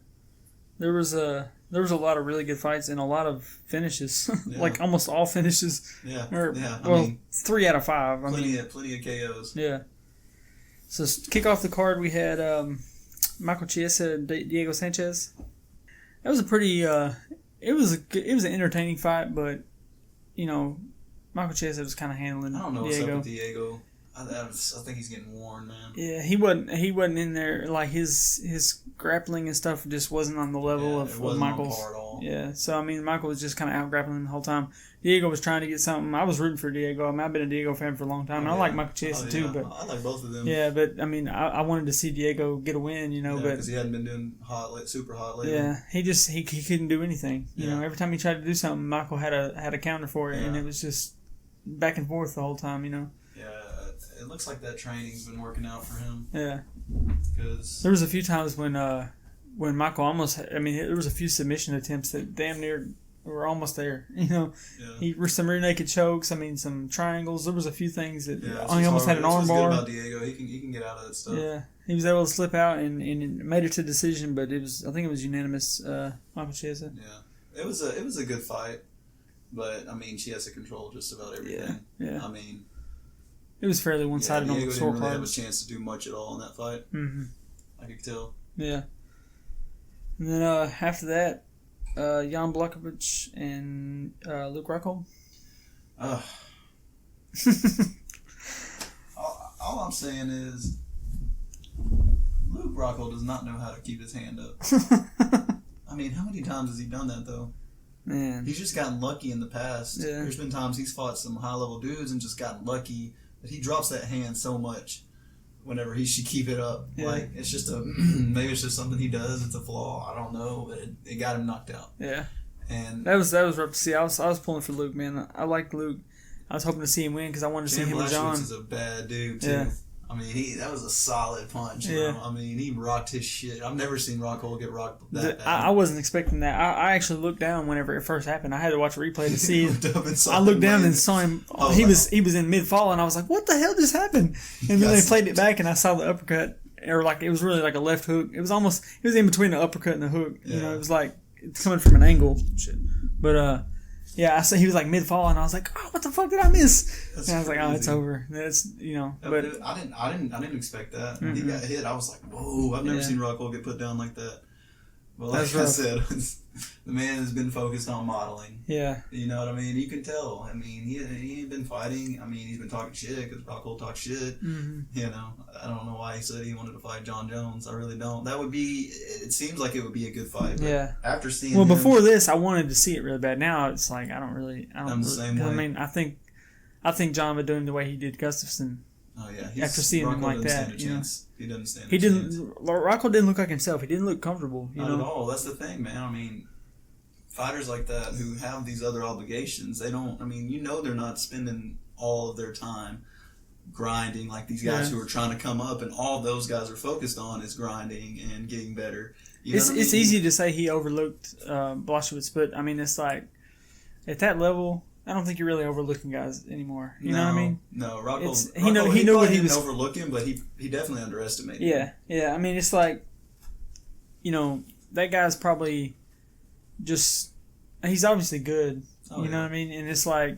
There was a lot of really good fights and a lot of finishes. Like almost all finishes. Yeah. I mean, 3 out of 5. Plenty of KOs. Yeah. So kick off the card, we had Michael Chiesa and Diego Sanchez. That was a pretty. It was an entertaining fight, but you know, Michael Chiesa was kind of handling. I don't know Diego. What's up with Diego. I think he's getting worn, man. Yeah, he wasn't in there. Like his grappling and stuff just wasn't on the level of Michael's. On par at all. Yeah, so I mean, Michael was just kind of out grappling him the whole time. Diego was trying to get something. I was rooting for Diego. I mean, I've been a Diego fan for a long time. I like Michael Chiesa too, but I like both of them. Yeah, but I mean, I wanted to see Diego get a win, you know, but because he hadn't been doing super hot lately. Yeah, he couldn't do anything. You know, every time he tried to do something, Michael had a counter for it, and it was just back and forth the whole time. You know. Yeah, it looks like that training's been working out for him. Yeah. Because there was a few times when Michael almost. I mean, there was a few submission attempts that damn near were almost there. You know, he were some rear naked chokes. I mean, some triangles. There was a few things that he almost had an arm bar. Good about Diego. He can get out of that stuff. Yeah, he was able to slip out and made it to decision, but I think it was unanimous. Michael Chiesa. Yeah, it was a good fight, but I mean, she has to control just about everything. Yeah. I mean, it was fairly one-sided on the scorecard. Diego didn't really have a chance to do much at all in that fight. Mm-hmm. I could tell. Yeah. And then after that, Jan Blachowicz and Luke Rockhold. All I'm saying is Luke Rockhold does not know how to keep his hand up. I mean, how many times has he done that, though? Man. He's just gotten lucky in the past. Yeah. There's been times he's fought some high-level dudes and just gotten lucky that he drops that hand so much whenever he should keep it up. Yeah. Like, it's just maybe it's just something he does. It's a flaw. I don't know, but it got him knocked out. Yeah. And that was rough to see. I was pulling for Luke, man. I liked Luke. I was hoping to see him win because I wanted to see him and John. Blachowicz is a bad dude, too. Yeah. I mean, that was a solid punch. You know? I mean, he rocked his shit. I've never seen Rockhold get rocked that bad. I wasn't expecting that. I actually looked down whenever it first happened. I had to watch a replay to see it. I looked down and saw him. He was in mid-fall, and I was like, what the hell just happened? And then they played it back, and I saw the uppercut. Or like it was really like a left hook. It was in between the uppercut and the hook. Yeah. You know, it was like it's coming from an angle. Shit. But yeah, I saw he was like mid fall, and I was like, "Oh, what the fuck did I miss?" And I was like, "Oh, it's over." It's But I didn't expect that. Mm-hmm. He got hit. I was like, "Whoa!" I've never seen Rockhold get put down like that. But like I said, the man has been focused on modeling. Yeah. You know what I mean? You can tell. I mean, he ain't been fighting. I mean, he's been talking shit because Rockhold talks shit. Mm-hmm. You know, I don't know why he said he wanted to fight John Jones. I really don't. That would be. It seems like it would be a good fight. But yeah. After seeing. Well, before this, I wanted to see it really bad. Now it's like I don't. I'm the same way. I mean, I think John would do him the way he did Gustafson. Oh yeah. After seeing him like that, you know, he doesn't stand. He didn't. Rockhold didn't look like himself. He didn't look comfortable. Not at all. That's the thing, man. I mean, fighters like that who have these other obligations, they don't. I mean, you know, they're not spending all of their time grinding like these guys who are trying to come up, and all those guys are focused on is grinding and getting better. It's easy to say he overlooked Blachowicz, but I mean, it's like at that level, I don't think you're really overlooking guys anymore. You know what I mean? No, Rockhold. He knew what he was overlooking, but he definitely underestimated. Yeah. I mean, it's like, that guy's probably just, he's obviously good. You know what I mean? And it's like,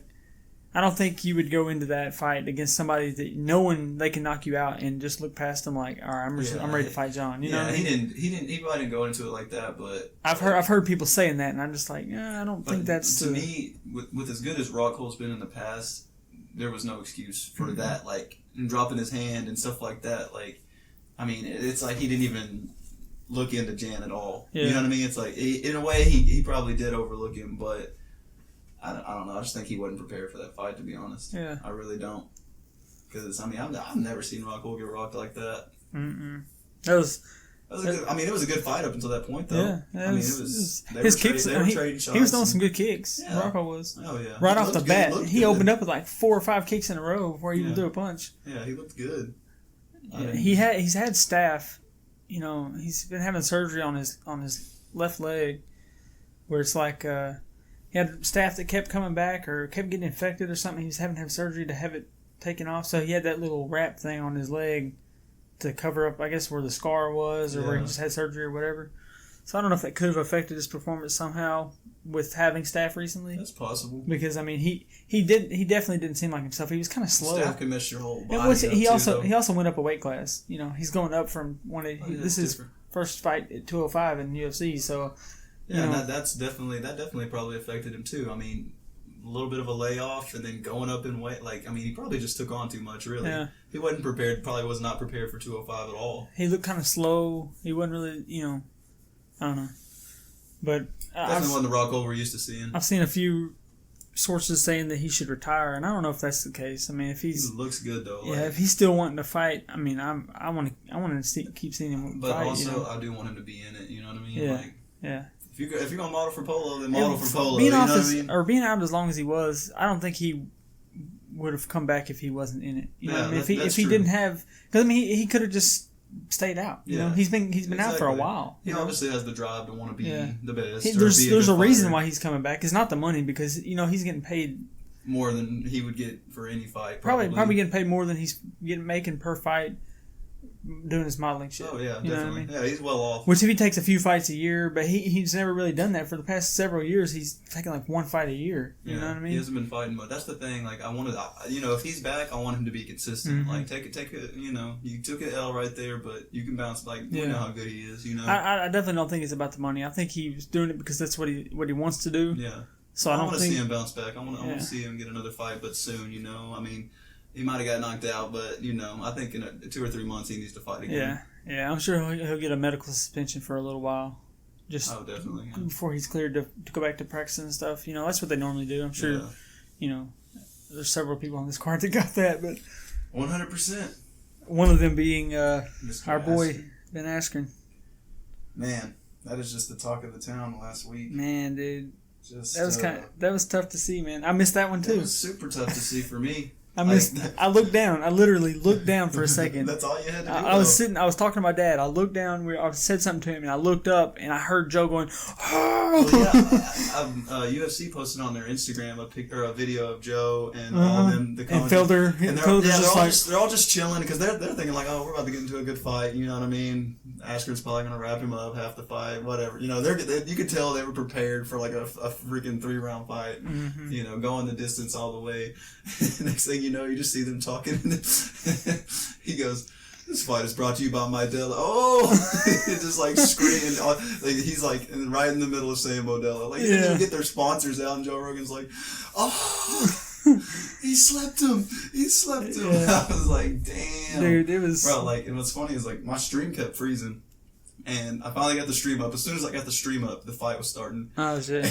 I don't think you would go into that fight against somebody that knowing they can knock you out and just look past them like, all right, I'm ready to fight John. You know what I mean? He probably didn't go into it like that, but I've heard people saying that, and I'm just like, I don't think that's to me. With as good as Rockhold's been in the past, there was no excuse for that, like dropping his hand and stuff like that. Like, I mean, it's like he didn't even look into Jan at all. Yeah. You know what I mean? It's like in a way he probably did overlook him, but. I don't know. I just think he wasn't prepared for that fight, to be honest. Yeah. I really don't. Because, I mean, I've never seen Rockhold get rocked like that. That was a good, I mean, it was a good fight up until that point, though. Yeah. His kicks, they were trading shots. He was doing some good kicks. Yeah. Rockhold was. Oh, yeah. Right off the bat. He opened up with like 4 or 5 kicks in a row before he even threw a punch. Yeah, he looked good. Yeah, he's had staph. He's been having surgery on his left leg where it's like... he had staph that kept coming back or kept getting infected or something. He was having to have surgery to have it taken off. So he had that little wrap thing on his leg to cover up, I guess, where the scar was or where he just had surgery or whatever. So I don't know if that could have affected his performance somehow with having staph recently. That's possible. Because, I mean, he definitely didn't seem like himself. He was kind of slow. Staph can mess your whole body he also went up a weight class. He's going up from this is his first fight at 205 in UFC, so... Yeah, and that definitely probably affected him too. I mean, a little bit of a layoff and then going up in weight. Like, I mean, he probably just took on too much, really. Yeah. He wasn't prepared, probably was not prepared for 205 at all. He looked kind of slow. He wasn't really, I don't know. But definitely wasn't the Rockhold we're used to seeing. I've seen a few sources saying that he should retire, and I don't know if that's the case. I mean, if he looks good though. Yeah, if he's still wanting to fight, I mean, I want to keep seeing him fight. But also, I do want him to be in it. You know what I mean? Yeah. Yeah. If you're gonna model for Polo, then model for Polo. Being out as long as he was, I don't think he would have come back if he wasn't in it. You know what I mean? If he didn't have, because I mean he could have just stayed out. He's been out for a while. He obviously has the drive to want to be the best. There's a reason why he's coming back. It's not the money because he's getting paid more than he would get for any fight. Probably getting paid more than he's making per fight. Doing his modeling shit. Oh yeah, definitely. I mean? Yeah, he's well off. Which if he takes a few fights a year, but he's never really done that for the past several years. He's taking like 1 fight a year. You know what I mean? He hasn't been fighting, but that's the thing. Like I wanted, if he's back, I want him to be consistent. Mm-hmm. Like take a, you took an L right there, but you can bounce. Like we know how good he is. I definitely don't think it's about the money. I think he's doing it because that's what he wants to do. Yeah. So I want to see him bounce back. I want to see him get another fight, but soon. I mean. He might have got knocked out, but, I think in 2 or 3 months he needs to fight again. Yeah, I'm sure he'll get a medical suspension for a little while. Definitely. Yeah. Before he's cleared to go back to practicing and stuff. That's what they normally do. I'm sure, there's several people on this card that got that, but... 100%. One of them being our boy, Ben Askren. Man, that is just the talk of the town last week. Man, dude. That was tough to see, man. I missed that one, too. It was super tough to see for me. I looked down. I literally looked down for a second. That's all you had to do. I was talking to my dad. I looked down. I said something to him, and I looked up, and I heard Joe going, "Oh!" Well, UFC posted on their Instagram a video of Joe and all of them. The and Felder. And they're all just chilling because they're thinking like, oh, we're about to get into a good fight. You know what I mean? Askren's probably gonna wrap him up half the fight, whatever. You could tell they were prepared for like a freaking 3-round fight. Mm-hmm. Going the distance all the way. Next thing you know, you just see them talking. He goes, "This fight is brought to you by Modelo." Oh, just like screaming. Like he's like right in the middle of saying Modelo. Like they didn't even get their sponsors out, and Joe Rogan's like, "Oh, he slept him. He slept him." Yeah. I was like, "Damn, dude, it was." Bro, like, and what's funny is like my stream kept freezing. And I finally got the stream up. As soon as I got the stream up, the fight was starting. Oh, shit.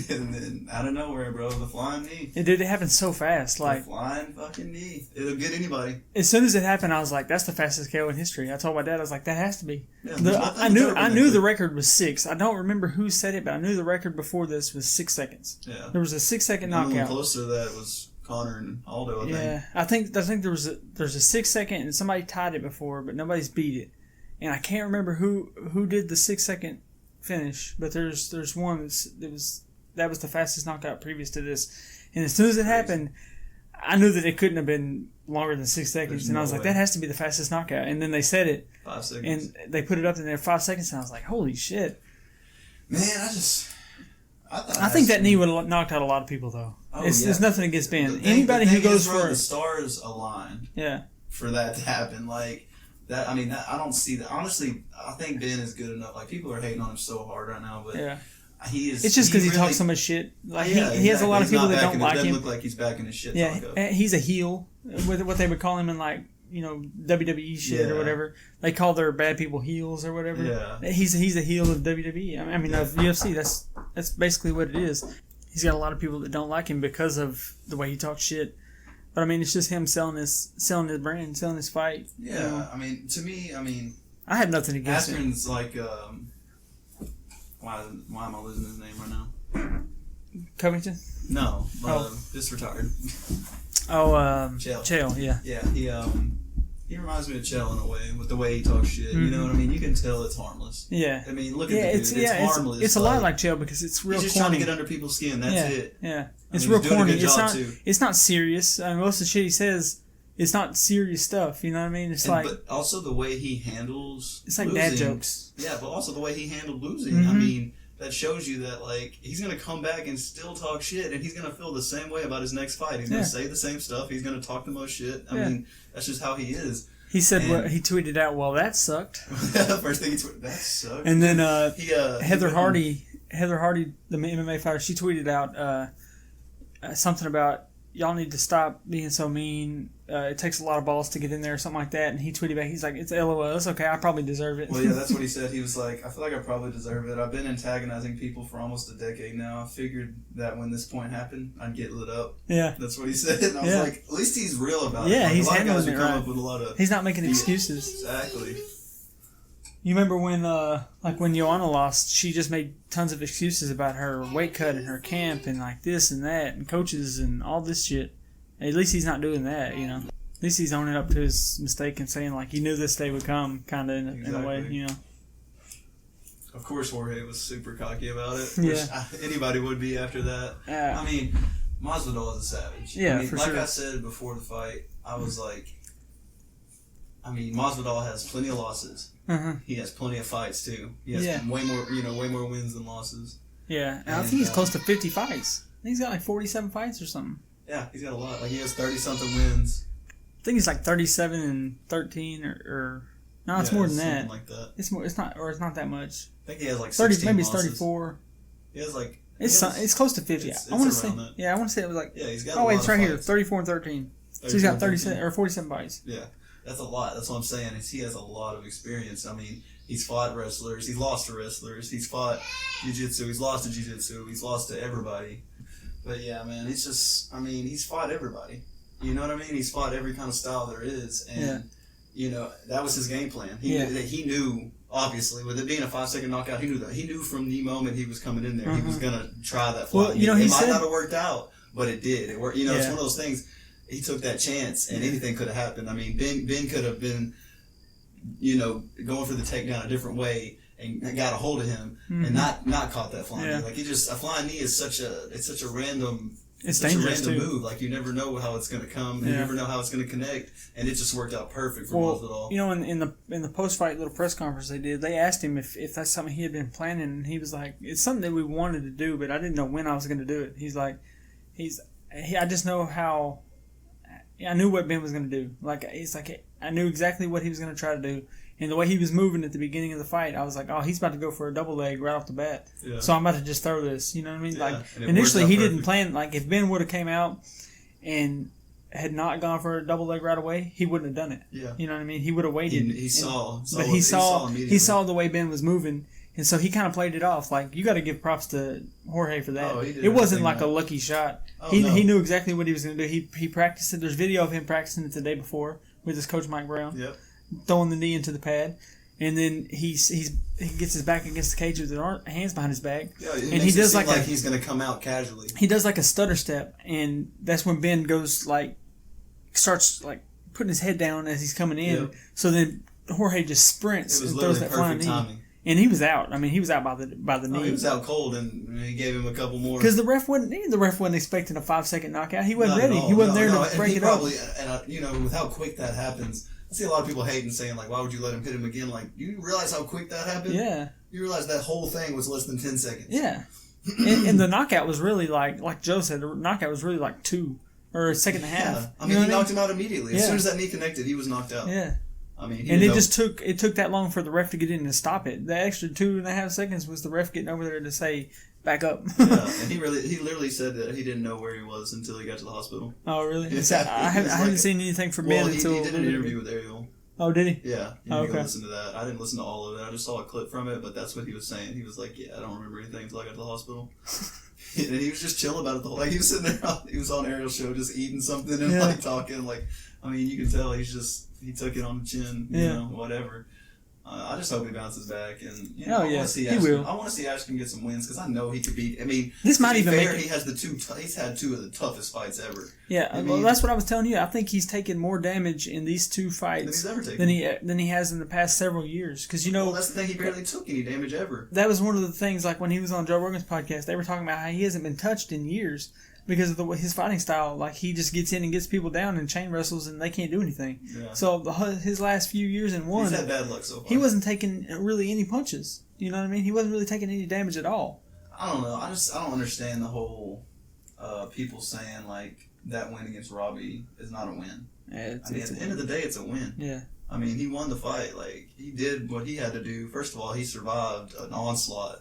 And then, out of nowhere, bro, the flying knee. It happened so fast. Like the flying fucking knee. It'll get anybody. As soon as it happened, I was like, that's the fastest KO in history. I told my dad, I was like, that has to be. Yeah, I knew the record was 6. I don't remember who said it, but I knew the record before this was 6 seconds. Yeah. There was a 6-second knockout. The one closer to that was Conor and Aldo, I think. Yeah. I think there's a 6-second, and somebody tied it before, but nobody's beat it. And I can't remember who did the 6-second finish, but there's one that was the fastest knockout previous to this, And as soon as it happened, I knew that it couldn't have been longer than 6 seconds. There's and I no was like, way. that has to be the fastest knockout. And then they said it. 5 seconds. And they put it up in there 5 seconds. And I was like, holy shit. Man, I think that knee would have knocked out a lot of people, though. There's nothing against Ben. Anybody who goes for the stars aligned. Yeah. For that to happen, like that. I mean, I don't see that. Honestly, I think Ben is good enough. Like people are hating on him so hard right now, but yeah. He is. It's just because he really, talks so much shit. Like yeah, he has a lot of He's people not that don't backing like it. Doesn't him. look like he's backing his shit. Yeah, talk up. he's a heel. With what they would call him in like WWE shit or whatever. They call their bad people heels or whatever. Yeah. He's a heel of WWE. I mean of UFC. That's basically what it is. He's got a lot of people that don't like him because of the way he talks shit. But I mean, it's just him selling his brand, selling his fight. Yeah, you know? I mean, to me, I have nothing against him. Askren's like, why am I losing his name right now? Covington? No, just retired. Chael, yeah. Yeah, he reminds me of Chael in a way, with the way he talks shit. Mm-hmm. You know what I mean? You can tell it's harmless. Yeah. I mean, look at the dude. It's harmless. It's a lot like Chael because it's real he's just corny. trying to get under people's skin. That's it. Yeah. I It's mean, real he's doing a corny. good It's not serious. I mean, most of the shit he says, it's not serious stuff. You know what I mean? But also the way he handles it's like losing. dad jokes. Yeah, but also the way he handled losing. Mm-hmm. I mean, that shows you that, like, he's going to come back and still talk shit, and he's going to feel the same way about his next fight. He's going to say the same stuff. He's going to talk the most shit. I mean, that's just how he is. He said, he tweeted out, well, that sucked. First thing he tweeted, that sucked. And then Heather Hardy, the MMA fighter, she tweeted out something about, y'all need to stop being so mean. It takes a lot of balls to get in there or something like that. And he tweeted back, he's like, it's LOL. It's okay. I probably deserve it. Well, yeah, that's what he said. He was like, I feel like I probably deserve it. I've been antagonizing people for almost a decade now. I figured that when this point happened, I'd get lit up. Yeah. That's what he said. And I was like, at least he's real about it. Yeah, like, he's a lot of handling guys it who come right. up with a lot of... He's not making excuses. Exactly. You remember when, when Joanna lost, she just made tons of excuses about her weight cut and her camp and like this and that and coaches and all this shit. At least he's not doing that, you know. At least he's owning up to his mistake and saying like he knew this day would come, kind of in a way, you know. Of course, Jorge was super cocky about it. Yeah. Which anybody would be after that. I mean, Masvidal is a savage. Yeah, I mean, for like sure. I said before the fight, I was like, I mean, Masvidal has plenty of losses. He has plenty of fights too. He has way more wins than losses. Yeah, and I think he's close to 50 fights. I think he's got like 47 fights or something. Yeah, he's got a lot. Like he has 30-something wins. I think he's like 37 and 13 or no, it's more than that. Something like that. It's more. It's not that much. I think he has like 30. 16 Maybe it's losses. 34. He has like. It's close to 50. It's I want to around say. that. Yeah, I want to say it was like. Yeah, he's got. Oh wait, it's right here. fights. 34 and 13. So he's got 37 or 47 fights. Yeah, that's a lot. That's what I'm saying. Is he has a lot of experience. I mean, he's fought wrestlers. He's lost to wrestlers. He's fought jiu-jitsu. He's lost to jiu-jitsu. He's lost to everybody. But yeah, man, it's just. I mean, he's fought everybody. You know what I mean? He's fought every kind of style there is, and you know that was his game plan. He knew. Obviously, with it being a 5-second knockout, he knew that. He knew from the moment he was coming in there, he was gonna try that fight. Well, you know, it might not have worked out, but it did. It worked. You know, it's one of those things. He took that chance, and anything could have happened. I mean, Ben could have been, you know, going for the takedown a different way and got a hold of him and not caught that flying knee. Like a flying knee is such a random. It's such dangerous a random too. move. Like you never know how it's going to come. And you never know how it's going to connect. And it just worked out perfect for Masvidal. You know, in the post fight little press conference they did, they asked him if that's something he had been planning, and he was like, "It's something that we wanted to do, but I didn't know when I was going to do it." He's like, I just know how. I knew what Ben was going to do. Like he's like, I knew exactly what he was going to try to do. And the way he was moving at the beginning of the fight, I was like, oh, he's about to go for a double leg right off the bat. Yeah. So I'm about to just throw this. You know what I mean? Yeah. Like initially he didn't plan. Like if Ben would have came out and had not gone for a double leg right away, he wouldn't have done it. Yeah. You know what I mean? He would have waited. He saw the way Ben was moving, and so he kind of played it off. Like you got to give props to Jorge for that. It wasn't like a lucky shot. He knew exactly what he was going to do. He practiced it. There's video of him practicing it the day before with his coach Mike Brown. Yep. Throwing the knee into the pad, and then he gets his back against the cage with his hands behind his back, and he does like he's going to come out casually. He does like a stutter step, and that's when Ben goes starts putting his head down as he's coming in. Yep. So then Jorge just sprints and throws that flying knee. And he was out. I mean, he was out by the knee. He was out cold, and he gave him a couple more. Because the ref wasn't expecting a 5-second knockout. He wasn't ready. He wasn't there to break it up. And with how quick that happens, I see a lot of people hating, saying like, "Why would you let him hit him again?" Like, you realize how quick that happened? Yeah. You realize that whole thing was less than 10 seconds. Yeah. and the knockout was really like Joe said, the knockout was really like 2 or a second and a half. Yeah. I mean, he knocked him out immediately. Yeah. As soon as that knee connected, he was knocked out. Yeah. I mean, and it took that long for the ref to get in and stop it. The extra 2.5 seconds was the ref getting over there to say, back up. Yeah, and he literally said that he didn't know where he was until he got to the hospital. Oh, really? Yeah. I haven't seen anything from Ben until... He did an interview with Ariel. Oh, did he? Yeah. You okay. can listen to that. I didn't listen to all of it. I just saw a clip from it, but that's what he was saying. He was like, yeah, I don't remember anything until I got to the hospital. And he was just chill about it the whole... Like, he was sitting there, he was on Ariel's show just eating something and, like, talking. Like, I mean, you can tell he took it on the chin, you know, whatever. I just hope he bounces back, and I want to see Ashton. I want to see Ashton get some wins because I know he could beat. I mean, this might even make he has he's had 2 of the toughest fights ever. Yeah, well, that's what I was telling you. I think he's taken more damage in these 2 fights than he has in the past several years. Because that's the thing. He barely took any damage ever. That was one of the things. Like when he was on Joe Rogan's podcast, they were talking about how he hasn't been touched in years. Because of his fighting style, like he just gets in and gets people down and chain wrestles, and they can't do anything. Yeah. So his last few years in one, he's had bad luck so far. He wasn't taking really any punches. You know what I mean? He wasn't really taking any damage at all. I don't know. I don't understand the whole people saying like that win against Robbie is not a win. Yeah, at the end of the day, it's a win. Yeah. I mean, he won the fight. Like he did what he had to do. First of all, he survived an onslaught.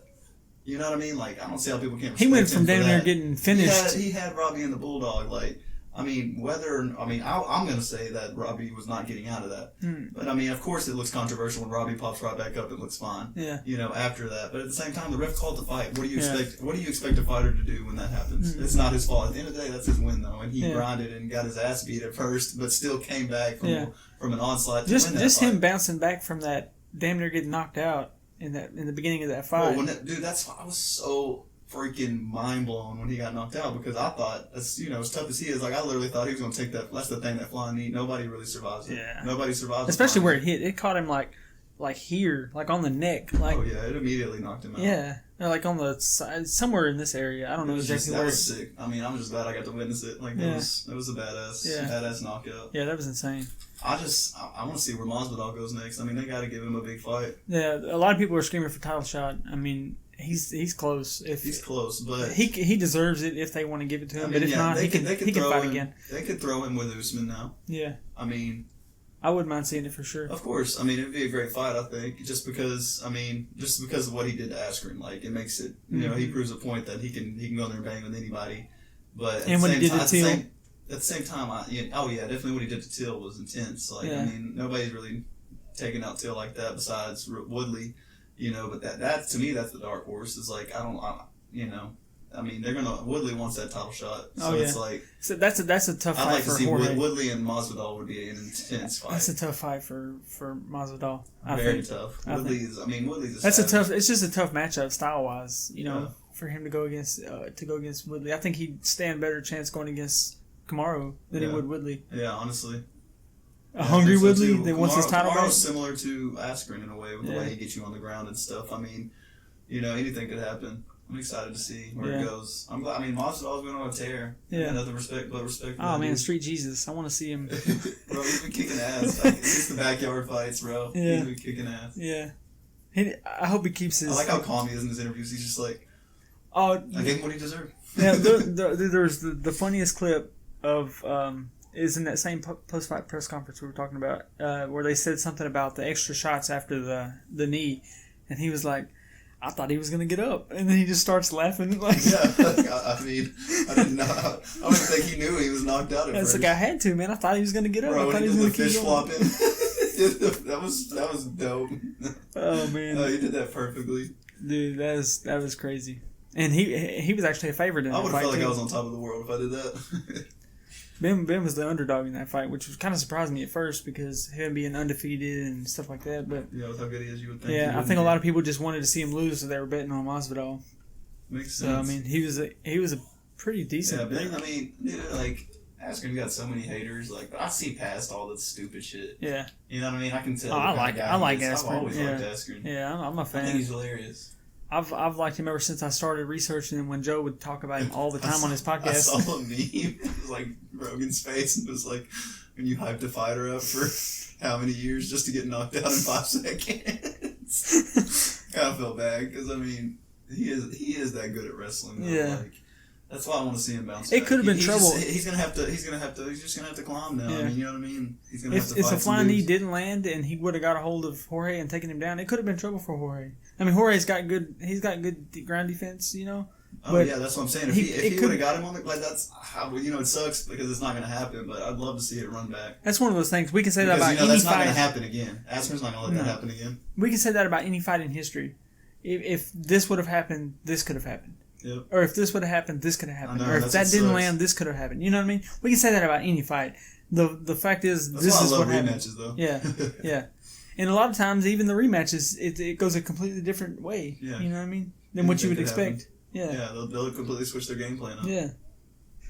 You know what I mean? Like, I don't see how people can't respect him. He went from down there getting finished. He had Robbie and the Bulldog. Like, I mean, I'm going to say that Robbie was not getting out of that. But, I mean, of course it looks controversial when Robbie pops right back up and looks fine. Yeah. You know, after that. But at the same time, the ref called the fight. What do you expect? What do you expect a fighter to do when that happens? It's not his fault. At the end of the day, that's his win, though. And he grinded and got his ass beat at first, but still came back from an onslaught to win that fight. Just him bouncing back from that damn near getting knocked out. In the beginning of that fight, I was so freaking mind blown when he got knocked out because I thought, as tough as he is, like I literally thought he was going to take that. That's the thing, that flying knee. Nobody really survives it. Yeah, nobody survives. Especially where it hit. It caught him like here, like on the neck. Like, oh yeah, it immediately knocked him out. Yeah, like on the side, somewhere in this area. I don't know exactly where. That was sick. I mean, I'm just glad I got to witness it. Like that was a badass knockout. Yeah, that was insane. I want to see where Masvidal goes next. I mean, they got to give him a big fight. Yeah, a lot of people are screaming for title shot. I mean, he's close. He's close, but he deserves it if they want to give it to him. But if not, he can fight again. They could throw him with Usman now. Yeah. I mean, I wouldn't mind seeing it for sure. Of course. I mean, it'd be a great fight, I think, just because of what he did to Askren. Like, it makes it, he proves a point that he can go in there and bang with anybody. But and when he did to Till. At the same time, definitely what he did to Till was intense. Like, I mean, nobody's really taken out Till like that besides Woodley, but that to me, that's the dark horse. It's like, I mean, Woodley wants that title shot. So it's like. So that's a tough fight for Jorge. I'd like to see Woodley and Masvidal would be an intense fight. That's a tough fight for Masvidal. Very tough. Woodley's it's just a tough matchup style-wise, for him to go against Woodley. I think he'd stand a better chance going against Kamaru than he would Woodley. Yeah, honestly. Hungry Woodley that wants his title back? Kamaru's similar to Askren in a way, with the way he gets you on the ground and stuff. I mean, anything could happen. I'm excited to see where it goes. I'm glad. I mean, Masvidal's been on a tear. Yeah. Nothing but respect. Oh man, Street Jesus! I want to see him. Bro, he's been kicking ass. Like, it's the backyard fights, bro. Yeah. He's been kicking ass. Yeah. I hope he keeps his. I like how calm he is in his interviews. He's just like, I gave him what he deserved. Yeah. There's the funniest clip of is in that same post-fight press conference we were talking about, where they said something about the extra shots after the knee, and he was like, I thought he was going to get up. And then he just starts laughing. Like, I mean, I didn't know. I don't even think he knew he was knocked out at first. It's like, I had to, man. I thought he was going to get up. Bro, I thought he was going to fish flopping. that was dope. Oh, man. He did that perfectly. Dude, that was crazy. And he was actually a favorite in that fight. I would have felt like I was on top of the world if I did that. Ben was the underdog in that fight, which was kind of surprising me at first because him being undefeated and stuff like that. But with how good he is, you would think. Yeah, I think a lot of people just wanted to see him lose, so they were betting on Masvidal. Makes sense. So I mean, he was a pretty decent. Yeah, Ben. I mean, like Askren got so many haters. Like, but I see past all the stupid shit. Yeah. You know what I mean? I can tell. Oh, I like Askren. Askren. I've always liked Askren. Yeah, I'm a I fan. think he's hilarious. I've liked him ever since I started researching him when Joe would talk about him all the time on his podcast. I saw a meme. It was like Rogan's face, and it was like when you hyped a fighter up for how many years just to get knocked out in 5 seconds. Kind of feel bad because I mean he is that good at wrestling. Though. Yeah. Like, that's why I want to see him bounce It back. could have been trouble. He's just gonna have to climb now. Yeah. I mean, you know what I mean? He's gonna have to If fight the flying some knee dudes. didn't land and he would have got a hold of Jorge and taken him down, it could have been trouble for Jorge. I mean, Jorge's got good. He's got good ground defense, you know. Oh but yeah, that's what I'm saying. If he would have got him on the like, that's how it sucks because it's not gonna happen. But I'd love to see it run back. That's one of those things we can say Because, that about any that's not fight. gonna happen again. Askren's not gonna let that happen again. We can say that about any fight in history. If this would have happened, this could have happened. Yep. Or if this would have happened, this could have happened. I know, Or if that's that what didn't sucks. land, this could have happened. You know what I mean? We can say that about any fight. The fact is, That's this why is I love what happened. rematches, though. Yeah, yeah. And a lot of times, even the rematches, it goes a completely different way. Yeah. You know what I mean? Than what you would Anything could expect. Yeah. Yeah, they'll completely switch their game plan up. Yeah.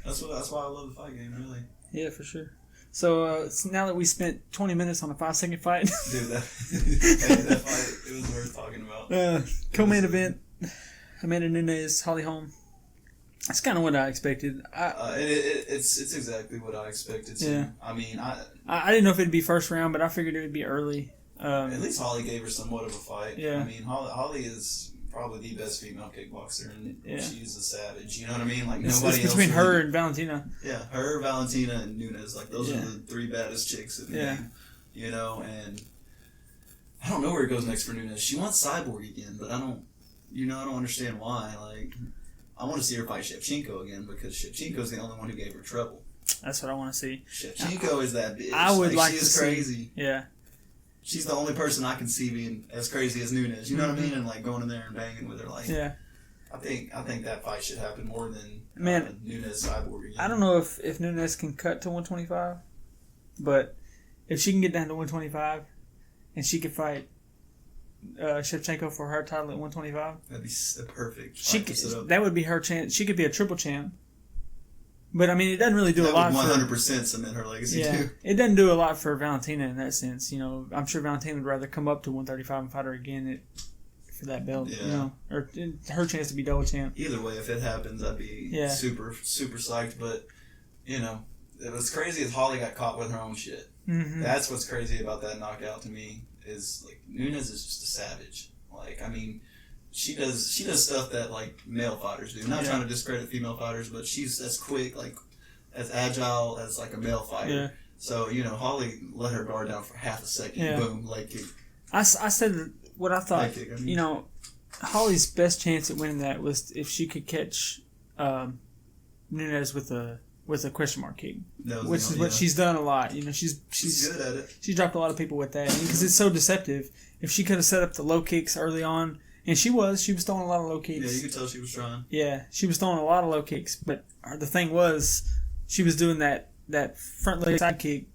That's why I love the fight game, really. Yeah, for sure. So now that we spent 20 minutes on a 5-second fight, Dude, that fight, it was worth talking about. co-main event, Amanda Nunes, Holly Holm. That's kind of what I expected. It's exactly what I expected to. Yeah. I mean, I didn't know if it'd be first round, but I figured it would be early. at least Holly gave her somewhat of a fight. Yeah. I mean, Holly is probably the best female kickboxer, and Yeah. she's a savage. You know what I mean? Like It's nobody else. between her really- and Valentina. Yeah, her, Valentina, and Nunes. Like those Yeah. are the 3 baddest chicks in the Yeah. game. You know, and I don't know where it goes next for Nunes. She wants Cyborg again, but I don't understand why. Like, I want to see her fight Shevchenko again because Shevchenko's the only one who gave her trouble. That's what I want to see. Shevchenko is that bitch. I would like she to is see- crazy. Yeah. She's the only person I can see being as crazy as Nunes. You know what I mean? And like going in there and banging with her. Like, Yeah. I think that fight should happen more than Man, Nunes Cyborg again. I don't know if Nunes can cut to 125, but if she can get down to 125 and she could fight Shevchenko for her title at 125, That'd be perfect. she fight to set up. that would be her chance. She could be a triple champ. But I mean, it doesn't really do a lot That would for 100% cement her legacy yeah. too. It doesn't do a lot for Valentina in that sense. You know, I'm sure Valentina would rather come up to 135 and fight her again for that belt. Yeah. You know, or her chance to be double champ. Either way, if it happens, I'd be super, super psyched. But, you know, it was crazy as Holly got caught with her own shit. Mm-hmm. That's what's crazy about that knockout to me is, like, Nunes is just a savage. Like, I mean, she does stuff that, like, male fighters do. Not trying to discredit female fighters, but she's as quick, like, as agile as, like, a male fighter. Yeah. So, you know, Holly let her guard down for half a second. Boom. Leg kick. I said what I thought. Leg kick, I mean. You know, Holly's best chance at winning that was if she could catch Nunes with a question mark kick, which is what she's done a lot. You know, she's good at it. She's dropped a lot of people with that because it's so deceptive. If she could have set up the low kicks early on, and she was throwing a lot of low kicks. Yeah, you could tell she was trying. Yeah, she was throwing a lot of low kicks, but the thing was, she was doing that front leg side kick,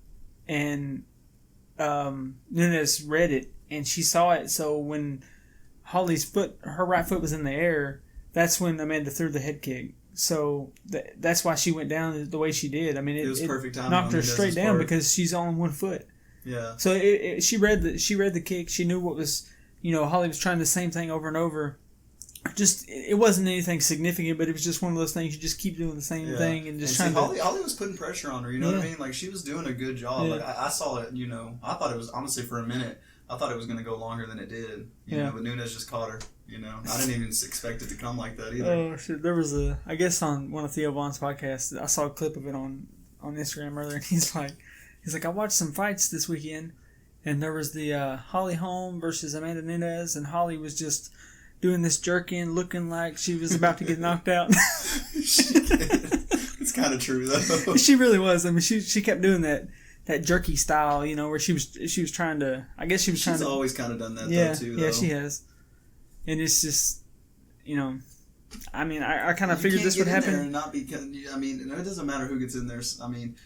and Nunes read it, and she saw it. So when Holly's her right foot was in the air, that's when Amanda threw the head kick. So that's why she went down the way she did. I mean, it was perfect timing. Knocked her straight down because she's on one foot. Yeah. So she read the kick. She knew what was. You know, Holly was trying the same thing over and over. It wasn't anything significant, but it was just one of those things. You just keep doing the same thing and just trying to. Holly was putting pressure on her. You know what I mean? Like she was doing a good job. Like I saw it. You know, I thought it was honestly for a minute. I thought it was going to go longer than it did. You know, but Nunes just caught her. You know, I didn't even expect it to come like that either. Oh shit! There was I guess on one of Theo Vaughn's podcasts, I saw a clip of it on Instagram earlier, and he's like, I watched some fights this weekend. And there was the Holly Holm versus Amanda Nunes, and Holly was just doing this jerk-in, looking like she was about to get knocked out. It's kind of true, though. She really was. I mean, she kept doing that jerky style, you know, where she was trying to. I guess she was trying to. She's always kind of done that, though, too. Though. Yeah, she has. And it's just, you know, I mean, I kind of figured this would happen. And not I mean, it doesn't matter who gets in there. I mean.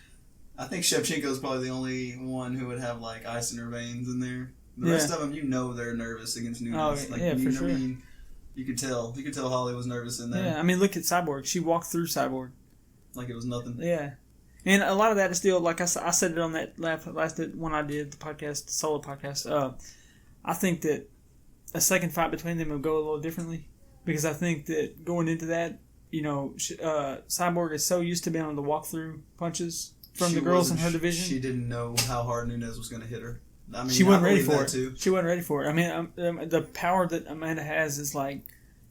I think Shevchenko is probably the only one who would have like ice in her veins in there. The rest of them, you know, they're nervous against Nunes. Oh, like, yeah, for sure. I mean, you could tell. You could tell Holly was nervous in there. Yeah, I mean, look at Cyborg. She walked through Cyborg like it was nothing. Yeah, And a lot of that is still, like I said it on that last one I did, the podcast, the solo podcast. I think that a second fight between them will go a little differently. Because I think that going into that, Cyborg is so used to being able to walk through punches from the girls in her division. She didn't know how hard Nunes was going to hit her. I mean, she wasn't ready for it. Too. She wasn't ready for it. I mean, the power that Amanda has is like,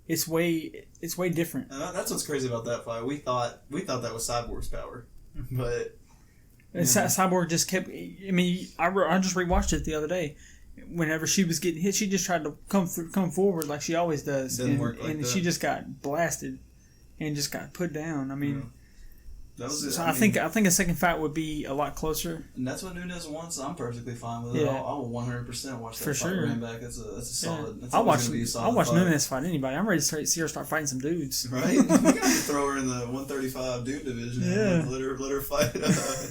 it's way different. That's what's crazy about that fight. We thought that was Cyborg's power, but Cyborg just kept. I mean, I just rewatched it the other day. Whenever she was getting hit, she just tried to come forward like she always does, and she just got blasted and just got put down. I mean. That was it. So I think a second fight would be a lot closer. And that's what Nunes wants. I'm perfectly fine with it. I will 100% watch that fight ran back. That's a solid. Yeah. I'll watch Nunes fight anybody. I'm ready to see her start fighting some dudes. Right? We got to throw her in the 135 dude division. Yeah. Let her fight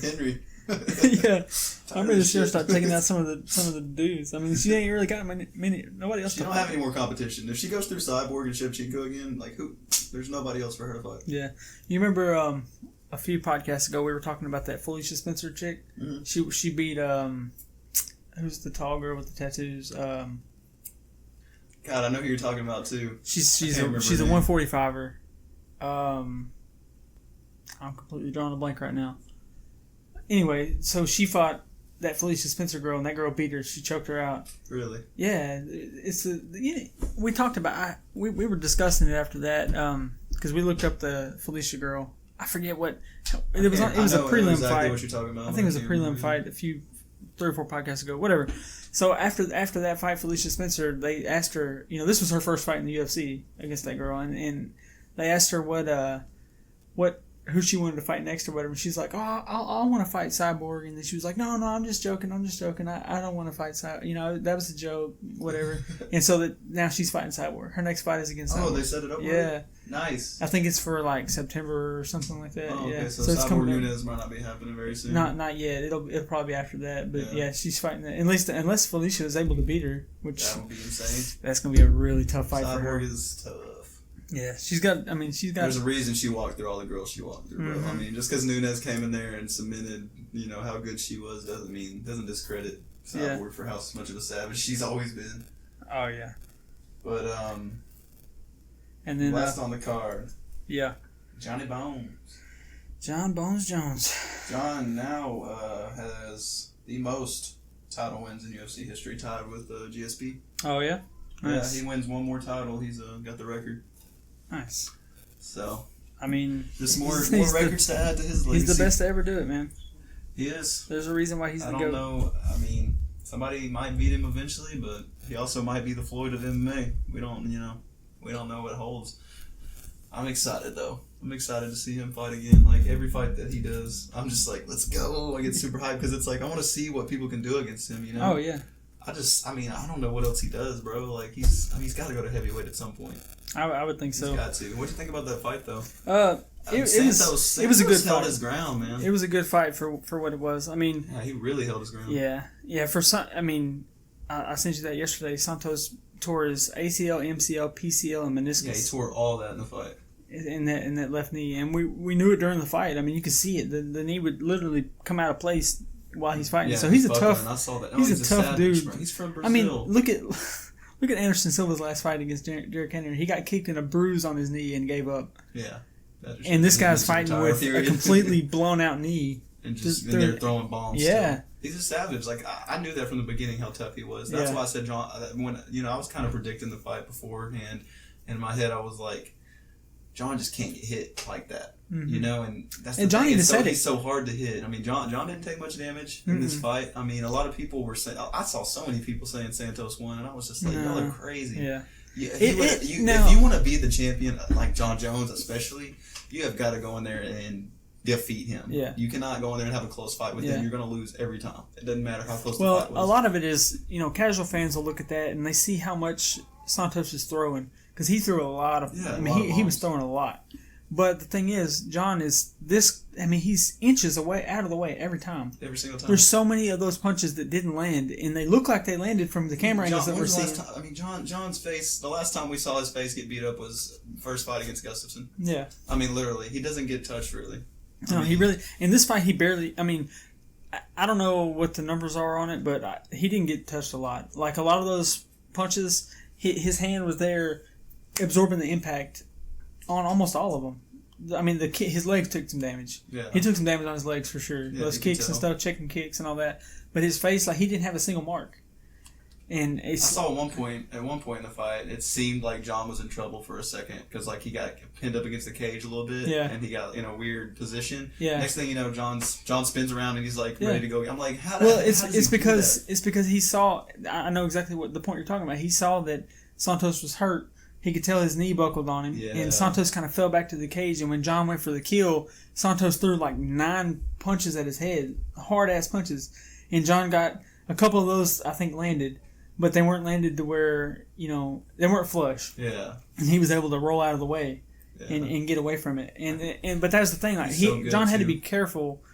Henry. Yeah, I'm ready to see her start taking out some of the dudes. I mean, she ain't really got many. Nobody else. She don't have any more competition. If she goes through Cyborg and Shevchenko again, like who? There's nobody else for her to fight. Yeah, you remember a few podcasts ago we were talking about that Felicia Spencer chick. Mm-hmm. She beat who's the tall girl with the tattoos? God, I know who you're talking about too. She's a 145er. I'm completely drawing a blank right now. Anyway, so she fought that Felicia Spencer girl, and that girl beat her. She choked her out. Really? Yeah, we talked about. We were discussing it after that because we looked up the Felicia girl. I forget what it was. It was a prelim fight. What you're talking about. I think it was a prelim fight 3 or 4 podcasts ago. Whatever. So after that fight, Felicia Spencer, they asked her. This was her first fight in the UFC against that girl, and they asked her who she wanted to fight next or whatever. And she's like, I want to fight Cyborg. And then she was like, no, I'm just joking. I don't want to fight Cyborg. That was a joke, whatever. And so that now she's fighting Cyborg. Her next fight is against Cyborg. Oh, they set it up? Yeah. Right? Nice. I think it's for like September or something like that. Oh, okay. Yeah. So it's Cyborg Nunes might not be happening very soon. Not yet. It'll probably be after that. But yeah, she's fighting that. Unless Felicia is able to beat her, which that would be insane. That's going to be a really tough fight for her. Cyborg is tough. Yeah, she's got. There's a reason she walked through all the girls she walked through, bro. Mm-hmm. I mean, just because Nunes came in there and cemented, how good she was, doesn't discredit Cyborg for how much of a savage she's always been. Oh yeah. But and then last on the card. Yeah. Johnny Bones. John Bones Jones. John now has the most title wins in UFC history, tied with GSP. Oh yeah. Nice. Yeah, he wins one more title. He's got the record. Nice. So, just more records to add to his legacy. He's the best to ever do it, man. He is. There's a reason why he's the GOAT. I don't know. Somebody might beat him eventually, but he also might be the Floyd of MMA. We don't know what holds. I'm excited though. I'm excited to see him fight again. Like every fight that he does, I'm just like, let's go. I get super hyped because it's like I want to see what people can do against him. Oh yeah. I don't know what else he does, bro. Like he's got to go to heavyweight at some point. I would think so. He's got to. What'd you think about that fight though? Santos it was a good fight. Held his ground, man. It was a good fight for what it was. Yeah, he really held his ground. Yeah. For some, I sent you that yesterday. Santos tore his ACL, MCL, PCL, and meniscus. Yeah, he tore all that in the fight. In that left knee, and we knew it during the fight. You could see it. The knee would literally come out of place while he's fighting. Yeah, so he's a tough. I saw that. He's a tough dude. Bro. He's from Brazil. Look at Anderson Silva's last fight against Derrick Henry. He got kicked in a bruise on his knee and gave up. Yeah. And this guy's fighting with a completely blown out knee. And they're throwing bombs. Yeah. Still. He's a savage. Like I knew that from the beginning how tough he was. That's why I said John. When I was kind of predicting the fight beforehand, in my head I was like, John just can't get hit like that. Mm-hmm. And that's the John thing. even said he's so hard to hit. John didn't take much damage in this fight. A lot of people were saying. I saw so many people saying Santos won, and I was just like, y'all are crazy. Yeah. If you want to be the champion, like John Jones especially, you have got to go in there and defeat him. Yeah. You cannot go in there and have a close fight with him. You're going to lose every time. It doesn't matter how close the fight was. Well, a lot of it is, casual fans will look at that and they see how much Santos is throwing. Because he threw a lot of... he was throwing a lot. But the thing is, John is this... he's inches away, out of the way every time. Every single time. There's so many of those punches that didn't land, and they look like they landed from the camera angles that we're seeing. John's face... The last time we saw his face get beat up was first fight against Gustafsson. Yeah. Literally. He doesn't get touched, really. No, he really in this fight he barely. I mean, I don't know what the numbers are on it, but he didn't get touched a lot. Like a lot of those punches, his hand was there, absorbing the impact on almost all of them. I mean, his legs took some damage. Yeah. He took some damage on his legs for sure. Yeah, Those kicks and stuff, chicken kicks and all that. But his face, like he didn't have a single mark. And I saw at one point in the fight, it seemed like John was in trouble for a second because like he got pinned up against the cage a little bit, and he got in a weird position. Yeah. Next thing you know, John spins around and he's like ready to go. I'm like, it's because he saw. I know exactly what the point you're talking about. He saw that Santos was hurt. He could tell his knee buckled on him, and Santos kind of fell back to the cage. And when John went for the kill, Santos threw like 9 punches at his head, hard ass punches, and John got a couple of those. I think landed. But they weren't landed to where, they weren't flush. Yeah. And he was able to roll out of the way and get away from it. But that was the thing. Like John had to be careful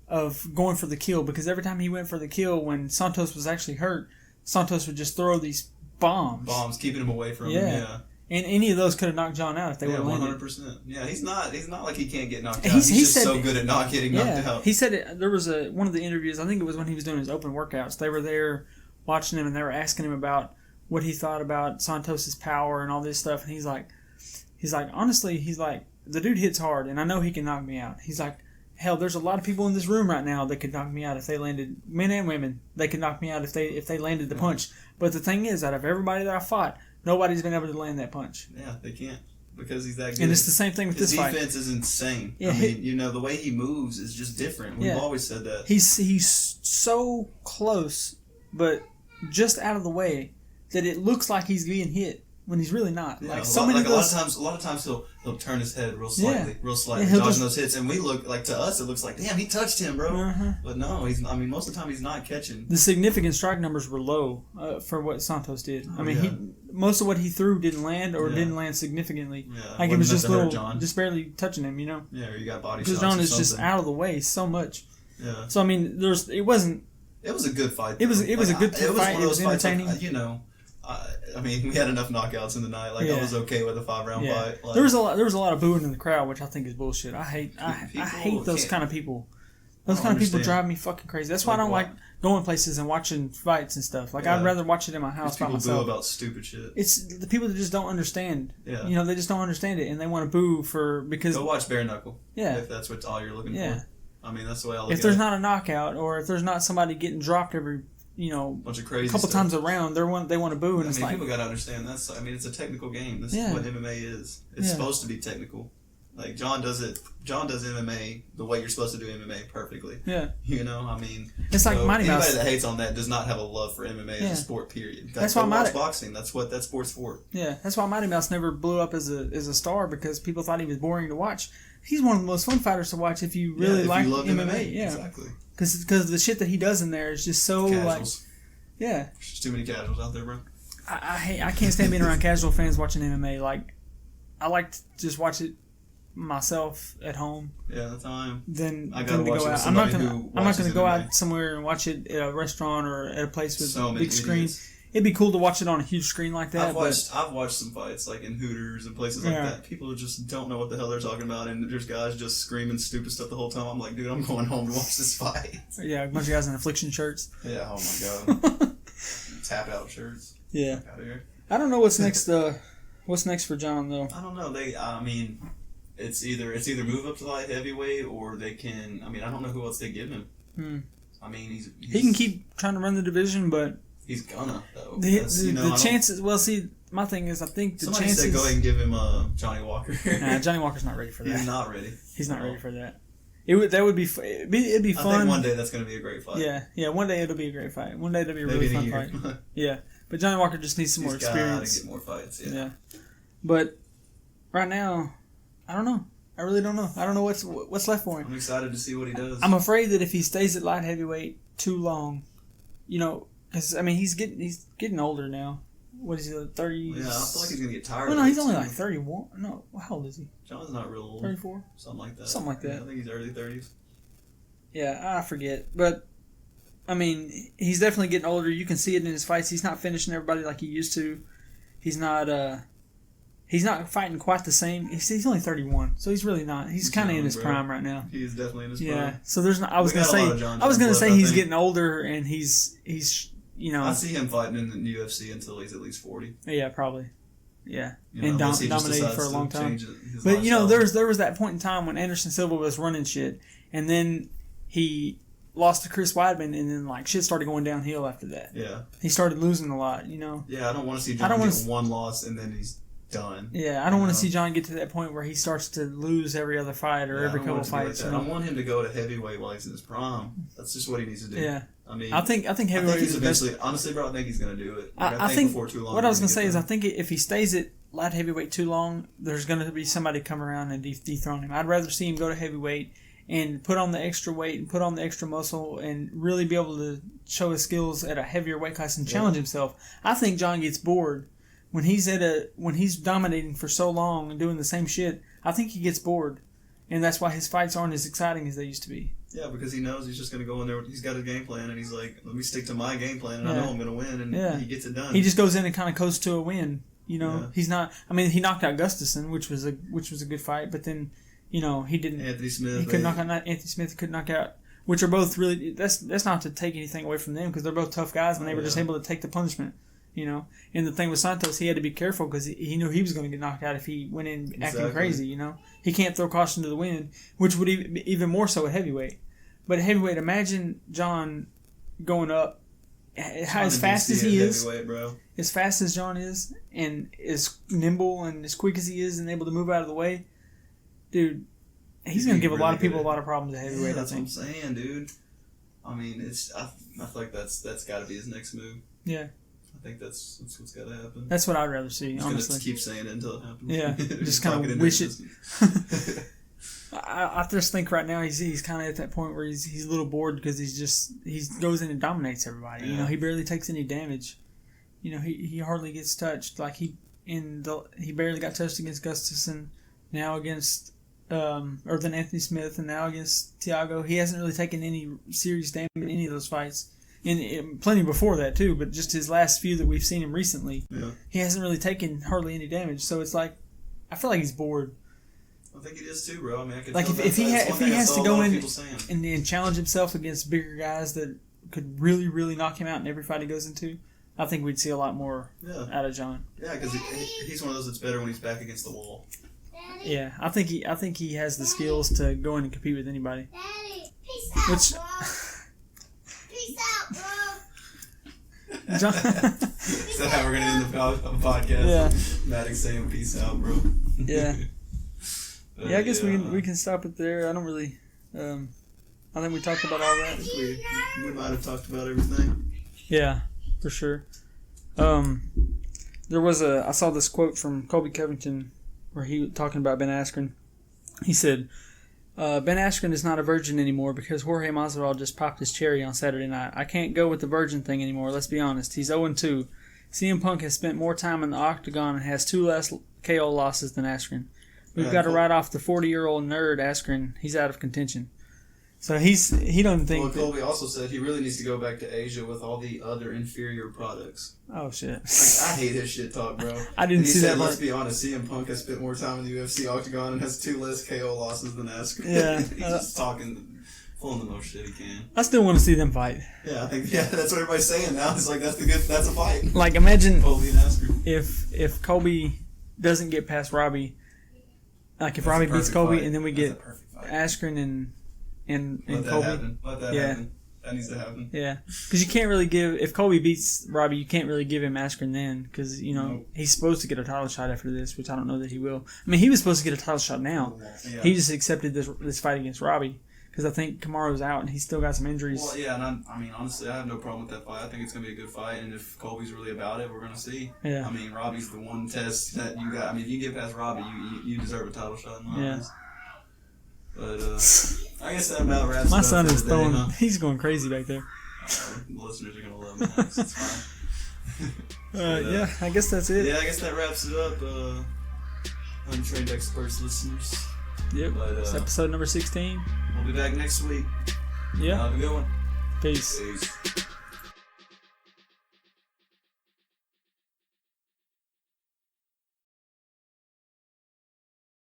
of going for the kill because every time he went for the kill when Santos was actually hurt, Santos would just throw these bombs. Bombs, keeping him away from him. Yeah. And any of those could have knocked John out if they would have landed. 100%. Yeah, he's not like he can't get knocked out. He's just so good at not getting knocked out. He said there was one of the interviews, I think it was when he was doing his open workouts. They were there watching him and they were asking him about what he thought about Santos's power and all this stuff, and he's like honestly, the dude hits hard and I know he can knock me out. He's like, hell, there's a lot of people in this room right now that could knock me out if they landed, men and women, they could knock me out if they landed the punch. But the thing is, out of everybody that I fought, nobody's been able to land that punch. Yeah, they can't because he's that good. And it's the same thing with this fight. His defense is insane. Yeah, I mean, the way he moves is just different. We've always said that. He's so close, but just out of the way that it looks like he's being hit when he's really not. Yeah, a lot of times he'll turn his head real slightly, dodging those hits, and we look like, to us it looks like, damn, he touched him, bro. Uh-huh. But no, most of the time he's not catching. The significant strike numbers were low for what Santos did. Most of what he threw didn't land or didn't land significantly. Yeah, like it was just barely touching him, Yeah, or you got body shots. Because John is just out of the way so much. Yeah. So I mean, it wasn't. It was a good fight. It was a good fight. It was entertaining. We had enough knockouts in the night. I was okay with a 5-round fight. There was a lot of booing in the crowd, which I think is bullshit. I hate those kind of people. Those kind of people drive me fucking crazy. That's why I don't like going places and watching fights and stuff. I'd rather watch it in my house by myself. People boo about stupid shit. It's the people that just don't understand. Yeah. They just don't understand it, and they want to boo because. Go watch Bare Knuckle. Yeah. If that's what all you're looking for. I mean, that's the way I look at it. If there's not a knockout, or if there's not somebody getting dropped every, bunch of crazy couple stuff. times around, they want to boo, and people got to understand that's. It's a technical game. This is what MMA is. It's supposed to be technical. Like John does MMA the way you're supposed to do MMA perfectly. Yeah. It's like Mighty Mouse. Anybody that hates on that does not have a love for MMA as a sport. Period. That's why watch boxing. That's what that sport's for. Yeah, that's why Mighty Mouse never blew up as a star because people thought he was boring to watch. He's one of the most fun fighters to watch if you really like MMA. Yeah, exactly. Because the shit that he does in there is just so casuals. There's just too many casuals out there, bro. I can't stand being around casual fans watching MMA. I like to just watch it myself at home. Yeah, that's how I am. Then I gotta to watch go it out. I'm not gonna go MMA. out somewhere and watch it at a restaurant or at a place with so a big screen. It'd be cool to watch it on a huge screen like that. I've watched some fights in Hooters and places like that. People just don't know what the hell they're talking about, and there's guys just screaming stupid stuff the whole time. I'm like, dude, I'm going home to watch this fight. Yeah, a bunch of guys in affliction shirts. Yeah, oh my god. Tap out shirts. Yeah. Out of here. I don't know what's next. What's next for John though? I don't know. It's either move up to light heavyweight or they can. I don't know who else they give him. He can keep trying to run the division, but. He's gonna though. The chances. Well, see, my thing is, I think the somebody chances. Said go ahead and give him Johnny Walker. Nah, Johnny Walker's not ready for that. He's not ready. He's not ready for that. That would be. It'd be fun. I think one day that's gonna be a great fight. Yeah. One day it'll be a great fight. One day it'll be a really fun fight. Yeah, but Johnny Walker just needs some more experience. Gotta get more fights. Yeah. But right now, I don't know. I really don't know. I don't know what's left for him. I'm excited to see what he does. I'm afraid that if he stays at light heavyweight too long, because he's getting older now. What is he, 30? Yeah, I feel like he's gonna get tired. Well, no, he's only 31. No, how old is he? John's not real old. 34. Something like that. Something like that. Yeah, I think he's early 30s. Yeah, I forget, but he's definitely getting older. You can see it in his fights. He's not finishing everybody like he used to. He's not. he's not fighting quite the same. He's only 31, so he's really not. He's kind of in his prime right now. He's definitely in his prime. Yeah. So there's not. I was gonna say he's getting older and he's you know. I see him fighting in the UFC until he's at least 40. Yeah, probably. Yeah, You know, and unless he just dominated decides for a to long time. change his But you know, lifestyle. there was that point in time when Anderson Silva was running shit, and then he lost to Chris Weidman, and then like shit started going downhill after that. Yeah. He started losing a lot, you know. Yeah, I don't want to see John get one loss and then he's done. Yeah, I don't want to see John get to that point where he starts to lose every other fight or every couple fights. I want him to go to heavyweight while he's in his prime. That's just what he needs to do. Yeah. I mean, I think heavyweight he's is the best. eventually. Honestly, bro, I think he's going to do it. I think before too long. what I was going to say is I think if he stays at light heavyweight too long, there's going to be somebody come around and dethrone him. I'd rather see him go to heavyweight and put on the extra weight and put on the extra muscle and really be able to show his skills at a heavier weight class and challenge himself. I think John gets bored when he's dominating for so long and doing the same shit. I think he gets bored, and that's why his fights aren't as exciting as they used to be. Yeah, because he knows he's just going to go in there. He's got a game plan, and he's like, let me stick to my game plan, and I know I'm going to win, and he gets it done. He just goes in and kind of coasts to a win. You know, he's not. I mean, he knocked out Gustafsson, which was a good fight, but then, you know, he didn't. Anthony Smith. He couldn't knock out Anthony Smith. He could knock out, which are both really. That's not to take anything away from them because they're both tough guys and they were just able to take the punishment. You know, and the thing with Santos, he had to be careful because he knew he was going to get knocked out if he went in acting crazy. You know, he can't throw caution to the wind, which would even more so at heavyweight. But at heavyweight, imagine John going up as fast as he is, bro. as fast as John is, and as nimble and as quick as he is, and able to move out of the way, dude. He's going to give a lot of people a lot of problems at heavyweight. That's I think. what I'm saying, dude. I mean, I feel like that's got to be his next move. Yeah. I think that's what's got to happen. That's what I'd rather see, He's honestly. Gonna keep saying it until it happens. Yeah, just kind of wish it. I just think right now he's kind of at that point where he's a little bored because he goes in and dominates everybody. Yeah. You know, he barely takes any damage. You know, he hardly gets touched. Like he barely got touched against Gustafsson. Now against or then Anthony Smith, and now against Thiago. He hasn't really taken any serious damage in any of those fights. And plenty before that too, but just his last few that we've seen him recently, he hasn't really taken hardly any damage. So it's like, I feel like he's bored. I think it is too, bro. I mean, I can like tell if he has to go in and challenge himself against bigger guys that could really, really knock him out in every fight he goes into, I think we'd see a lot more out of John. Yeah, because he's one of those that's better when he's back against the wall. Yeah, I think he has the skills to go in and compete with anybody. Daddy, peace out, bro. Peace out, bro. John, Is that how we're gonna end the podcast? Yeah. Maddox saying peace out, bro. Yeah. Yeah, I guess we can stop it there. I don't really. I think we talked about all that. We might have talked about everything. Yeah, for sure. There was I saw this quote from Colby Covington where he was talking about Ben Askren. He said, Ben Askren is not a virgin anymore because Jorge Masvidal just popped his cherry on Saturday night. I can't go with the virgin thing anymore, let's be honest. He's 0-2. CM Punk has spent more time in the octagon and has 2 less KO losses than Askren. We've got to write off the 40-year-old nerd Askren. He's out of contention. So he doesn't think. Well, Colby also said he really needs to go back to Asia with all the other inferior products. Oh shit! I hate his shit talk, bro. I didn't see that. Let's be honest. CM Punk has spent more time in the UFC octagon and has 2 less KO losses than Askren. Yeah, he's just talking, pulling the most shit he can. I still want to see them fight. Yeah, I think that's what everybody's saying now. It's like that's a fight. Like imagine Colby and Askren. if Colby doesn't get past Robbie. Like if Robbie beats Colby fight. And then we That's get Askren and Let that Colby. happen. Let that happen. That needs to happen. Yeah, because you can't really give if Colby beats Robbie, you can't really give him Askren then because he's supposed to get a title shot after this, which I don't know that he will. I mean, he was supposed to get a title shot now. Yeah. He just accepted this fight against Robbie because I think Kamaru's out and he's still got some injuries. Well, yeah, and I mean, honestly, I have no problem with that fight. I think it's gonna be a good fight, and if Colby's really about it, we're gonna see. Yeah. I mean, Robbie's the one test that you got. I mean, if you get past Robbie, you deserve a title shot in my eyes. But I guess that about wraps. My it up son for is today, throwing. huh? He's going crazy back there. The listeners are gonna love me. It's fine. Yeah, I guess that's it. Yeah, I guess that wraps it up. Untrained experts, listeners. Yep. But, It's episode number 16. We'll be back next week. Yeah. Have a good one. Peace. Peace.